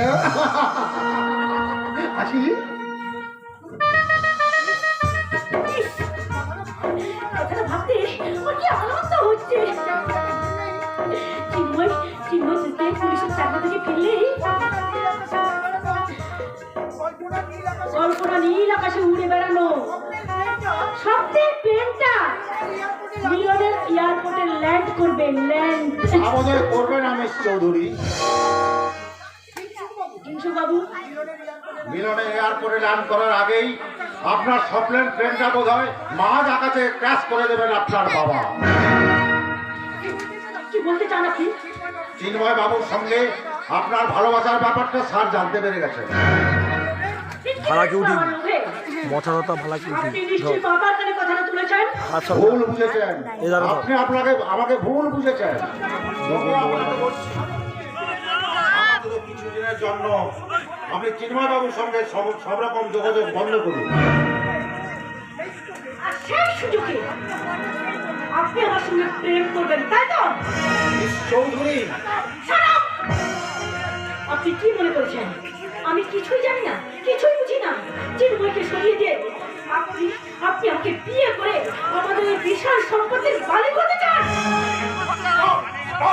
আসি। কথাটা ভাবতে আমার কি আনন্দ হচ্ছে। চিন্ময় থেকে পুলিশের চাকরি থেকে ফিরলেই কল্পনা নীল আকাশে উড়ে বেড়ানো, স্বপ্নের প্লেনটা মিলনের এয়ারপোর্টে ল্যান্ড করবে। ল্যান্ড আমাদের করবেন আমেশ চৌধুরী। কিংসু বাবু, মিলনের এয়ারপোর্টে ল্যান্ড করার আগেই আপনার স্বপ্নের ট্রেনটা বোধ হয় মাঝ আকাশে ক্র্যাশ করে দেবেন আপনার বাবা। কি বলতে চান আপনি? চিন্ময় বাবুর সঙ্গে আপনার ভালোবাসার ব্যাপারটা স্যার জানতে পেরে গেছে। ভাড়া কেউ দিন, মশারতা ভালা কি আপনি নিশ্চয়ই বাবার কানে কথাটা তুলেছেন। আচ্ছা ভুল বুঝেছেন আপনি, আমাকে ভুল বুঝেছেন। আমাদের কিছুদিনের জন্য আপনি চিন্ময় বাবুর সঙ্গে সব রকম যোগাযোগ বন্ধ করুন। আর সেই সুযোগে আপনি আমার সঙ্গে প্রেম করবেন, তাই তো? Miss Chowdhury, Shut up! আপনি কি মনে করছেন আমি কিছুই জানি না, কিছুই বুঝি না? চিন্ময়কে সরিয়ে দিয়ে আপনি আমাকে বিয়ে করে আমাদের এই বিশাল সম্পত্তির মালিক হতে চান?